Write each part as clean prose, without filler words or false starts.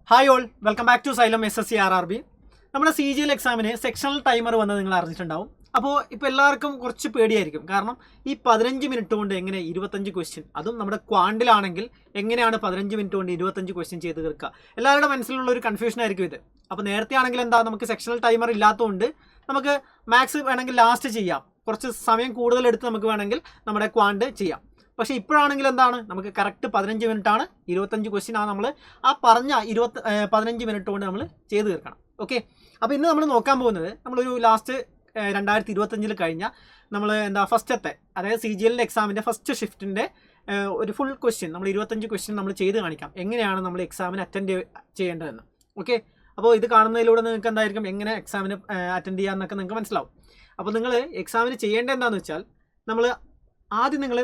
Hi all, welcome back to Xylem SSC RRB. നമ്മുടെ CGL എക്സാമിന് sectional timer വന്നത് നിങ്ങൾ അറിഞ്ഞിട്ടുണ്ടാവും. അപ്പോൾ ഇപ്പോൾ എല്ലാവർക്കും കുറച്ച് പേടിയായിരിക്കും. കാരണം ഈ 15 മിനിറ്റ് കൊണ്ട് എങ്ങനെ 25 ക്വസ്റ്റ്യൻ, അതും നമ്മുടെ ക്വാണ്ടിലാണെങ്കിൽ എങ്ങനെയാണ് 15 മിനിറ്റ് കൊണ്ട് 25 ക്വസ്റ്റ്യൻ ചെയ്ത് തീർക്കുക? എല്ലാവരുടെ മനസ്സിലുള്ള ഒരു കൺഫ്യൂഷൻ ആയിരിക്കും ഇത്. അപ്പോൾ നേരത്തെ ആണെങ്കിൽ എന്താ, നമുക്ക് സെക്ഷണൽ ടൈമർ ഇല്ലാത്തതുകൊണ്ട് നമുക്ക് മാത്സ് വേണമെങ്കിൽ ലാസ്റ്റ് ചെയ്യാം, കുറച്ച് സമയം കൂടുതൽ എടുത്ത് നമുക്ക് വേണമെങ്കിൽ നമ്മുടെ ക്വാണ്ട് ചെയ്യാം. പക്ഷേ ഇപ്പോഴാണെങ്കിൽ എന്താണ്, നമുക്ക് കറക്റ്റ് 15 മിനിറ്റാണ്, 25 ക്വസ്റ്റ്യൻ ആണ് നമ്മൾ ആ പറഞ്ഞ 15 മിനിറ്റ് കൊണ്ട് നമ്മൾ ചെയ്ത് തീർക്കണം. ഓക്കെ, അപ്പോൾ ഇന്ന് നമ്മൾ നോക്കാൻ പോകുന്നത് നമ്മളൊരു ലാസ്റ്റ് 2025 കഴിഞ്ഞ നമ്മൾ ഫസ്റ്റത്തെ, അതായത് CGL എക്സാമിൻ്റെ ഫസ്റ്റ് ഷിഫ്റ്റിൻ്റെ ഒരു ഫുൾ ക്വസ്റ്റ്യൻ, നമ്മൾ 25 ക്വസ്റ്റ്യൻ നമ്മൾ ചെയ്ത് കാണിക്കാം എങ്ങനെയാണ് നമ്മൾ എക്സാമിന് അറ്റൻഡ് ചെയ്യേണ്ടതെന്ന്. ഓക്കെ, അപ്പോൾ ഇത് കാണുന്നതിലൂടെ നിങ്ങൾക്ക് എന്തായിരിക്കും, എങ്ങനെ എക്സാമിന് അറ്റൻഡ് ചെയ്യാമെന്നൊക്കെ നിങ്ങൾക്ക് മനസ്സിലാവും. അപ്പോൾ നിങ്ങൾ എക്സാമിന് ചെയ്യേണ്ടത് എന്താണെന്ന് വെച്ചാൽ, നമ്മൾ ആദ്യം നിങ്ങൾ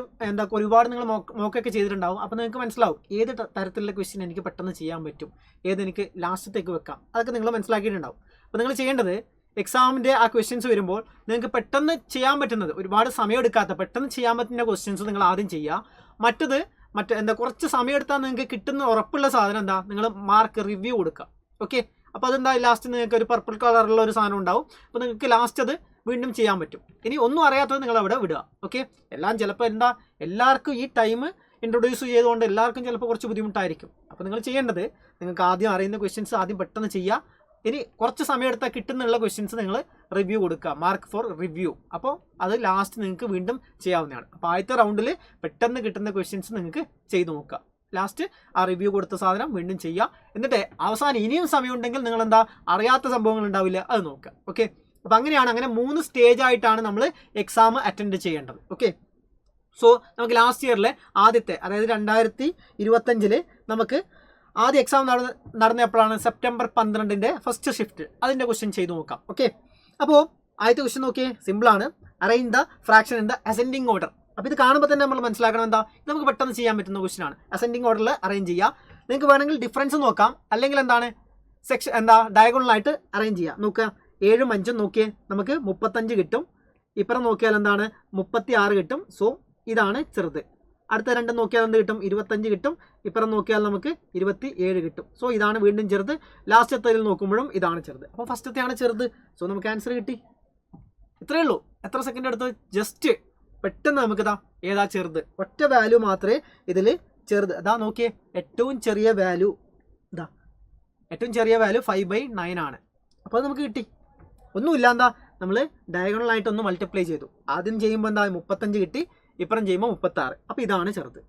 ഒരുപാട് നിങ്ങൾ മോക്കൊക്കെ ചെയ്തിട്ടുണ്ടാവും. അപ്പോൾ നിങ്ങൾക്ക് മനസ്സിലാവും ഏത് തരത്തിലുള്ള ക്വസ്റ്റ്യൻ എനിക്ക് പെട്ടെന്ന് ചെയ്യാൻ പറ്റും, ഏതെനിക്ക് ലാസ്റ്റത്തേക്ക് വെക്കാം, അതൊക്കെ നിങ്ങൾ മനസ്സിലാക്കിയിട്ടുണ്ടാവും. അപ്പോൾ നിങ്ങൾ ചെയ്യേണ്ടത്, എക്സാമിൻ്റെ ആ ക്വസ്റ്റ്യൻസ് വരുമ്പോൾ നിങ്ങൾക്ക് പെട്ടെന്ന് ചെയ്യാൻ പറ്റുന്നത്, ഒരുപാട് സമയം എടുക്കാത്ത പെട്ടെന്ന് ചെയ്യാൻ പറ്റുന്ന ക്വസ്റ്റ്യൻസ് നിങ്ങൾ ആദ്യം ചെയ്യുക. കുറച്ച് സമയം എടുത്താൽ നിങ്ങൾക്ക് കിട്ടുന്ന ഉറപ്പുള്ള സാധനം എന്താ, നിങ്ങൾ മാർക്ക് റിവ്യൂ കൊടുക്കുക. ഓക്കെ, അപ്പോൾ അതെന്താ, ലാസ്റ്റ് നിങ്ങൾക്ക് ഒരു പർപ്പിൾ കളറുള്ള ഒരു സാധനം ഉണ്ടാവും. അപ്പോൾ നിങ്ങൾക്ക് ലാസ്റ്റ് അത് വീണ്ടും ചെയ്യാൻ പറ്റും. ഇനി ഒന്നും അറിയാത്തത് നിങ്ങൾ അവിടെ വിടുക. ഓക്കെ, എല്ലാം ചിലപ്പോൾ എല്ലാവർക്കും ഈ ടൈം ഇൻട്രൊഡ്യൂസ് ചെയ്തുകൊണ്ട് എല്ലാവർക്കും ചിലപ്പോൾ കുറച്ച് ബുദ്ധിമുട്ടായിരിക്കും. അപ്പോൾ നിങ്ങൾ ചെയ്യേണ്ടത്, നിങ്ങൾക്ക് ആദ്യം അറിയുന്ന ക്വസ്റ്റ്യൻസ് ആദ്യം പെട്ടെന്ന് ചെയ്യുക. ഇനി കുറച്ച് സമയം എടുത്താൽ കിട്ടുന്നുള്ള ക്വസ്റ്റ്യൻസ് നിങ്ങൾ റിവ്യൂ കൊടുക്കുക, മാർക്ക് ഫോർ റിവ്യൂ. അപ്പോൾ അത് ലാസ്റ്റ് നിങ്ങൾക്ക് വീണ്ടും ചെയ്യാവുന്നതാണ്. അപ്പോൾ ആദ്യത്തെ റൗണ്ടിൽ പെട്ടെന്ന് കിട്ടുന്ന ക്വസ്റ്റ്യൻസ് നിങ്ങൾക്ക് ചെയ്ത് നോക്കുക. ലാസ്റ്റ് ആ റിവ്യൂ കൊടുത്ത സാധനം വീണ്ടും ചെയ്യുക. എന്നിട്ട് അവസാനം ഇനിയും സമയമുണ്ടെങ്കിൽ നിങ്ങൾ അറിയാത്ത സംഭവങ്ങൾ ഉണ്ടാവില്ല, അത് നോക്കുക. ഓക്കെ, അപ്പോൾ അങ്ങനെ 3 സ്റ്റേജ് ആയിട്ടാണ് നമ്മൾ എക്സാം അറ്റൻഡ് ചെയ്യേണ്ടത്. ഓക്കെ, സോ നമുക്ക് ലാസ്റ്റ് ഇയറിലെ ആദ്യത്തെ, അതായത് 2025 നമുക്ക് ആദ്യ എക്സാം നടന്നപ്പോഴാണ് സെപ്റ്റംബർ 12 ഫസ്റ്റ് ഷിഫ്റ്റ്, അതിൻ്റെ ക്വസ്റ്റ്യൻ ചെയ്ത് നോക്കാം. ഓക്കെ, അപ്പോൾ ആദ്യത്തെ ക്വസ്റ്റ്യൻ നോക്കിയേ, സിമ്പിളാണ്. Arrange the fraction in the ascending order. അപ്പോൾ ഇത് കാണുമ്പോൾ തന്നെ നമ്മൾ മനസ്സിലാക്കണം എന്താ, ഇത് നമുക്ക് പെട്ടെന്ന് ചെയ്യാൻ പറ്റുന്ന ക്വസ്റ്റ്യൻ ആണ്. അസെൻഡിങ് ഓർഡറിൽ അറേഞ്ച് ചെയ്യുക. നിങ്ങൾക്ക് വേണമെങ്കിൽ ഡിഫറൻസ് നോക്കാം, അല്ലെങ്കിൽ ഡയഗണലായിട്ട് അറേഞ്ച് ചെയ്യുക. നോക്കുക, 7ഉം 5ഉം നോക്കിയേ, നമുക്ക് 35 കിട്ടും. ഇപ്പുറം നോക്കിയാൽ 36 കിട്ടും. സോ ഇതാണ് ചെറുത്. അടുത്ത രണ്ടും നോക്കിയാൽ എന്ത് കിട്ടും, 25 കിട്ടും. ഇപ്പുറം നോക്കിയാൽ നമുക്ക് 27 കിട്ടും. സോ ഇതാണ് വീണ്ടും ചെറുത്. ലാസ്റ്റത്തേതിൽ നോക്കുമ്പോഴും ഇതാണ് ചെറുത്. അപ്പോൾ ഫസ്റ്റത്തെയാണ് ചെറുത്. സോ നമുക്ക് ആൻസർ കിട്ടി. ഇത്രയേ ഉള്ളൂ. എത്ര സെക്കൻഡ് എടുത്ത്, ജസ്റ്റ് പെട്ടെന്ന് നമുക്കിതാ ഏതാ ചെറുത്, ഒറ്റ വാല്യൂ മാത്രമേ ഇതിൽ ചെറുത്. അതാ നോക്കിയേ, ഏറ്റവും ചെറിയ വാല്യൂ 5/9 ആണ്. അപ്പോൾ അത് നമുക്ക് കിട്ടി. ഒന്നുമില്ല, നമ്മൾ ഡയഗണലായിട്ടൊന്ന് മൾട്ടിപ്ലൈ ചെയ്തു. ആദ്യം ചെയ്യുമ്പോൾ 35 കിട്ടി, ഇപ്പുറം ചെയ്യുമ്പോൾ 36. അപ്പോൾ ഇതാണ് ചെറുത്.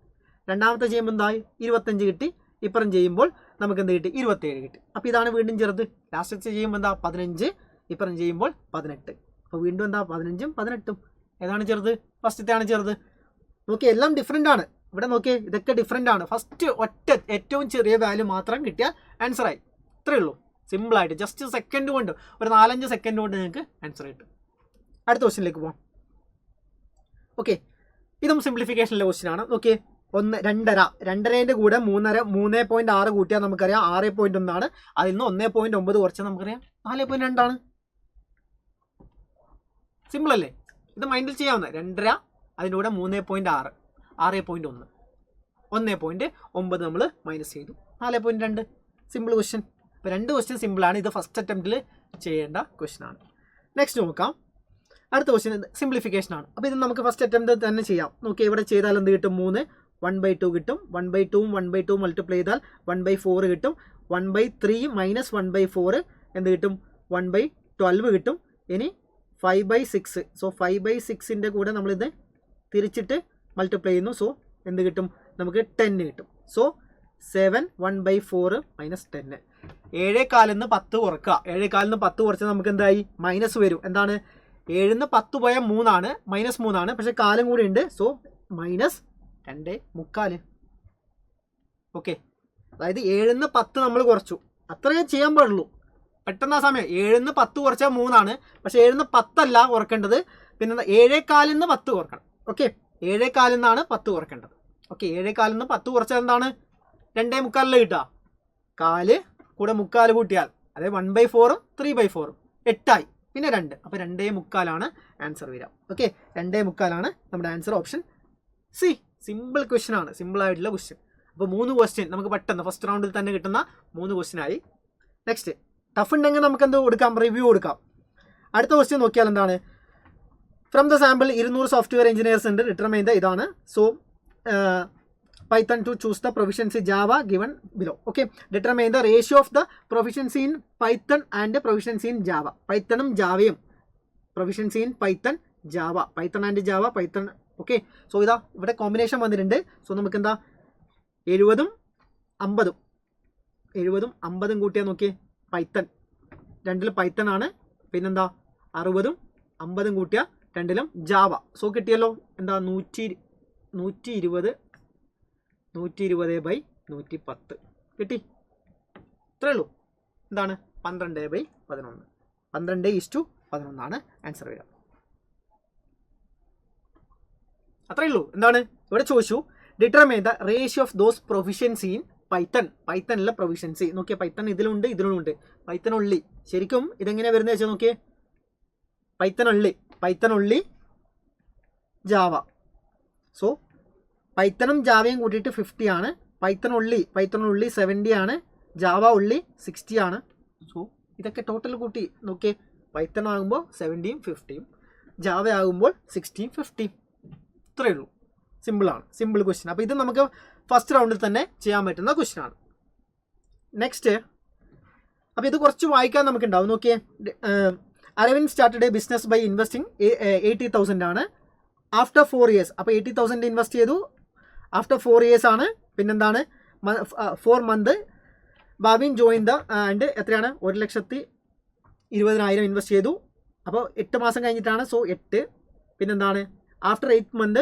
രണ്ടാമത്തെ ചെയ്യുമ്പോൾ 25 കിട്ടി, ഇപ്പുറം ചെയ്യുമ്പോൾ നമുക്ക് എന്ത് കിട്ടി, 27 കിട്ടി. അപ്പോൾ ഇതാണ് വീണ്ടും ചെറുത്. ലാസ്റ്റ് ചെയ്യുമ്പോൾ 15, ഇപ്പുറം ചെയ്യുമ്പോൾ 18. അപ്പോൾ വീണ്ടും 15ഉം 18ഉം. ഏതാണ് ചെറുത്? ഫസ്റ്റത്തെയാണ് ചെറുത്. നോക്കിയേ, എല്ലാം ഡിഫറെൻ്റ് ആണ്. ഇവിടെ നോക്കിയേ, ഇതൊക്കെ ഡിഫറെൻ്റ് ആണ്. ഫസ്റ്റ് ഏറ്റവും ചെറിയ വാല്യൂ മാത്രം കിട്ടിയാൽ ആൻസറായി. ഇത്രയേ ഉള്ളൂ. സിമ്പിളായിട്ട് ജസ്റ്റ് സെക്കൻഡ് കൊണ്ട്, ഒരു 4-5 സെക്കൻഡ് കൊണ്ട് നിങ്ങൾക്ക് ആൻസർ കിട്ടും. അടുത്ത ക്വസ്റ്റ്യനിലേക്ക് പോകാം. ഓക്കെ, ഇതും സിംപ്ലിഫിക്കേഷനിലെ ക്വസ്റ്റ്യൻ ആണ്. നോക്കിയേ, 2.5 കൂടെ 3.6 കൂട്ടിയാൽ നമുക്കറിയാം 6.1 അതിൽ നിന്ന് 1.9 കുറച്ചാൽ നമുക്കറിയാം 4.2 സിമ്പിൾ അല്ലേ? ഇത് മൈൻഡിൽ ചെയ്യാവുന്ന. 2.5 അതിൻ്റെ കൂടെ 3.6 6.1 1.9 നമ്മൾ മൈനസ് ചെയ്തു, 4.2. Simple question. ഇപ്പോൾ 2 ക്വസ്റ്റ്യൻ സിമ്പിളാണ്. ഇത് ഫസ്റ്റ് അറ്റംപ്റ്റിൽ ചെയ്യേണ്ട ക്വസ്റ്റ്യൻ ആണ്. നെക്സ്റ്റ് നോക്കാം. അടുത്ത ക്വസ്റ്റ്യൻ സിംപ്ലിഫിക്കേഷൻ ആണ്. അപ്പോൾ ഇത് നമുക്ക് ഫസ്റ്റ് അറ്റംപ്റ്റ് തന്നെ ചെയ്യാം. നോക്കി, ഇവിടെ ചെയ്താൽ എന്ത് കിട്ടും, 3 1/2 കിട്ടും. 1/2ഉം 1/2 മൾട്ടിപ്ലൈ ചെയ്താൽ 1/4 കിട്ടും. 1/3 മൈനസ് 1/4 എന്ത് കിട്ടും, 1/12 കിട്ടും. ഇനി 5/6. സോ 5/6ൻ്റെ കൂടെ നമ്മളിത് തിരിച്ചിട്ട് മൾട്ടിപ്ലൈ ചെയ്യുന്നു. സോ എന്ത് കിട്ടും, നമുക്ക് 10 കിട്ടും. So 7 1/4 minus 10. 7.4 10 കുറക്കുക. 7.4 10 കുറച്ചാൽ നമുക്ക് എന്തായി, മൈനസ് വരും. എന്താണ്, 7 10 പോയാൽ 3 ആണ്, -3 ആണ്. പക്ഷേ കാലം കൂടി ഉണ്ട്. സോ -2.25. ഓക്കെ, അതായത് 7 10 നമ്മൾ കുറച്ചു. അത്രയേ ചെയ്യാൻ പാടുള്ളൂ. പെട്ടെന്ന് ആ സമയം 7 10 കുറച്ചാൽ 3 ആണ്. പക്ഷേ 7 10 അല്ല കുറക്കേണ്ടത്, പിന്നെ 7.4 10 കുറക്കണം. ഓക്കെ, 7.4 10 കുറക്കേണ്ടത്. ഓക്കെ, 7.4 10 കുറച്ചാൽ എന്താണ്, 2.25 കിട്ടുക. 4 കൂടെ 3/4 കൂട്ടിയാൽ അതായത് 1/4 3/4 8ആയി. പിന്നെ 2, അപ്പോൾ 2.25 ആൻസർ വരിക. ഓക്കെ, 2.25 നമ്മുടെ answer. Option C. Simple question ആണ്, സിമ്പിളായിട്ടുള്ള ക്വസ്റ്റ്യൻ. അപ്പോൾ 3 ക്വസ്റ്റ്യൻ നമുക്ക് പെട്ടെന്ന് ഫസ്റ്റ് റൗണ്ടിൽ തന്നെ കിട്ടുന്ന 3 ക്വസ്റ്റ്യൻ ആയി. നെക്സ്റ്റ് ടഫ് ഉണ്ടെങ്കിൽ നമുക്ക് എന്ത് കൊടുക്കാം, റിവ്യൂ കൊടുക്കാം. അടുത്ത ക്വസ്റ്റ്യൻ നോക്കിയാൽ എന്താണ്, from the sample 200 software engineers ഉണ്ട്, ഡിറ്റർമൈൻ ദ ഇതാണ്. So Python to choose the proficiency Java given below. Okay, determine the ratio of the proficiency in Python and proficiency in Java. Pythonum Javayum proficiency in Python Java, Python and Java, Python. Okay, so ഇതാ ഇവിടെ combination വന്നിട്ടുണ്ട്. So നമുക്ക് എന്താ 70ഉം 50ഉം 70ഉം 50ഉം കൂട്ടിയാൽ നോക്കിയേ, Python രണ്ടിലും Python ആണ്. പിന്നെന്താ 60ഉം 50ഉം കൂട്ടിയാൽ രണ്ടിലും ജാവ. സോ കിട്ടിയല്ലോ എന്താ 120 120/110 കിട്ടി. ഇത്രേ ഉള്ളൂ. എന്താണ് 12/11, 12:11 ആൻസർ വരിക. അത്രേ ഉള്ളൂ. എന്താണ് ഇവിടെ ചോദിച്ചു, determine the ratio of those proficiency in Python. പൈത്തണിലെ പ്രൊഫിഷ്യൻസി നോക്കിയാൽ പൈത്തൺ ഇതിലുണ്ട് ഇതിലുണ്ട്. പൈത്തൺ ഉള്ളി ശരിക്കും ഇതെങ്ങനെയാണ് വരുന്നത് വെച്ചാൽ നോക്കിയേ, പൈത്തൺ ഉള്ളി ജാവ. സോ പൈത്തണും ജാവയും കൂട്ടിയിട്ട് 50 ആണ്. പൈത്തൺ ഉള്ളി 70 ആണ്. ജാവ ഉള്ളി 60 ആണ്. സോ ഇതൊക്കെ ടോട്ടൽ കൂട്ടി നോക്കിയേ, പൈത്തൺ ആകുമ്പോൾ 70ഉം 50ഉം, ജാവ ആകുമ്പോൾ 60ഉം 50ഉം. ഇത്രയേ ഉള്ളൂ. സിമ്പിളാണ്, സിമ്പിൾ ക്വസ്റ്റ്യൻ. അപ്പോൾ ഇത് നമുക്ക് ഫസ്റ്റ് റൗണ്ടിൽ തന്നെ ചെയ്യാൻ പറ്റുന്ന ക്വസ്റ്റ്യൻ ആണ്. നെക്സ്റ്റ്, അപ്പോൾ ഇത് കുറച്ച് വായിക്കാൻ നമുക്കുണ്ടാവും. നോക്കിയേ, Aravind started a business by investing 80,000 ആണ്. ആഫ്റ്റർ 4 years, അപ്പോൾ 80,000 ഇൻവെസ്റ്റ് ചെയ്തു. ആഫ്റ്റർ 4 years ആണ്. പിന്നെന്താണ് 4 month ഭാവിൻ ജോയിൻ ദ ആൻഡ് എത്രയാണ് 1,20,000 ഇൻവെസ്റ്റ് ചെയ്തു. അപ്പോൾ 8 മാസം കഴിഞ്ഞിട്ടാണ്. സോ 8. പിന്നെന്താണ് ആഫ്റ്റർ 8 month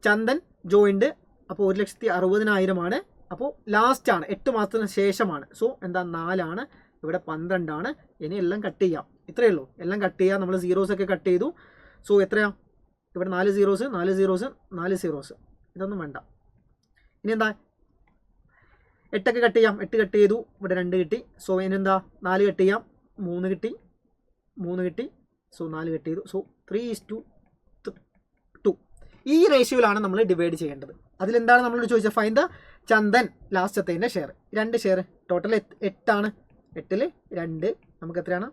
ചന്ദൻ ജോയിൻഡ്. അപ്പോൾ 1,60,000 ആണ്. അപ്പോൾ ലാസ്റ്റ് ആണ്, 8 മാസത്തിന് ശേഷമാണ്. സോ എന്താ 4 ആണ്. ഇവിടെ 12 ആണ്. ഇനി എല്ലാം കട്ട് ചെയ്യാം. ഇത്രയേ ഉള്ളൂ. എല്ലാം കട്ട് ചെയ്യാം. നമ്മൾ സീറോസ് ഒക്കെ കട്ട് ചെയ്തു. സോ എത്രയാ ഇവിടെ 4 zeros 4 zeros 4 zeros. ഇതൊന്നും വേണ്ട. ഇനി എന്താ 8 ഒക്കെ കട്ട് ചെയ്യാം. 8 കട്ട് ചെയ്തു. ഇവിടെ 2 കിട്ടി. സോ ഇനി എന്താ 4 കട്ട് ചെയ്യാം. 3 കിട്ടി. സോ 4 കട്ട് ചെയ്തു. സോ 3:2. ഈ റേഷ്യോയിലാണ് നമ്മൾ ഡിവൈഡ് ചെയ്യേണ്ടത്. അതിലെന്താണ് നമ്മളോട് ചോദിച്ചത്, ഫൈൻഡ് ദ ചന്ദൻ ലാസ്റ്റത്തേൻ്റെ ഷെയർ. 2 ഷെയർ ടോട്ടൽ 8 ആണ്. 8ൽ 2 നമുക്ക് എത്രയാണ്,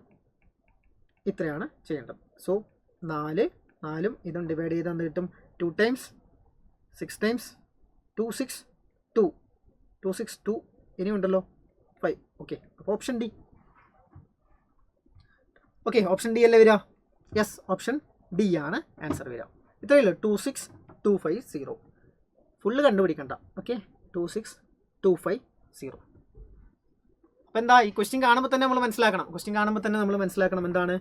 ഇത്രയാണ് ചെയ്യേണ്ടത്. സോ 4ഉം ഇതും ഡിവൈഡ് ചെയ്താൽ എന്ത് കിട്ടും, 2 times 6 times 2 6 2 2 6 2 ഇനി ഉണ്ടല്ലോ 5. ഓക്കെ, അപ്പോൾ option D. Okay, option D അല്ലേ വരിക? യെസ്, ഓപ്ഷൻ ഡി ആണ് ആൻസർ വരിക. ഇത്രയേ ഉള്ളൂ. 26250 ഫുള്ള് കണ്ടുപിടിക്കണ്ട. ഓക്കെ, 26250. അപ്പോൾ എന്താ ഈ ക്വസ്റ്റ്യൻ കാണുമ്പോൾ തന്നെ നമ്മൾ മനസ്സിലാക്കണം. എന്താണ്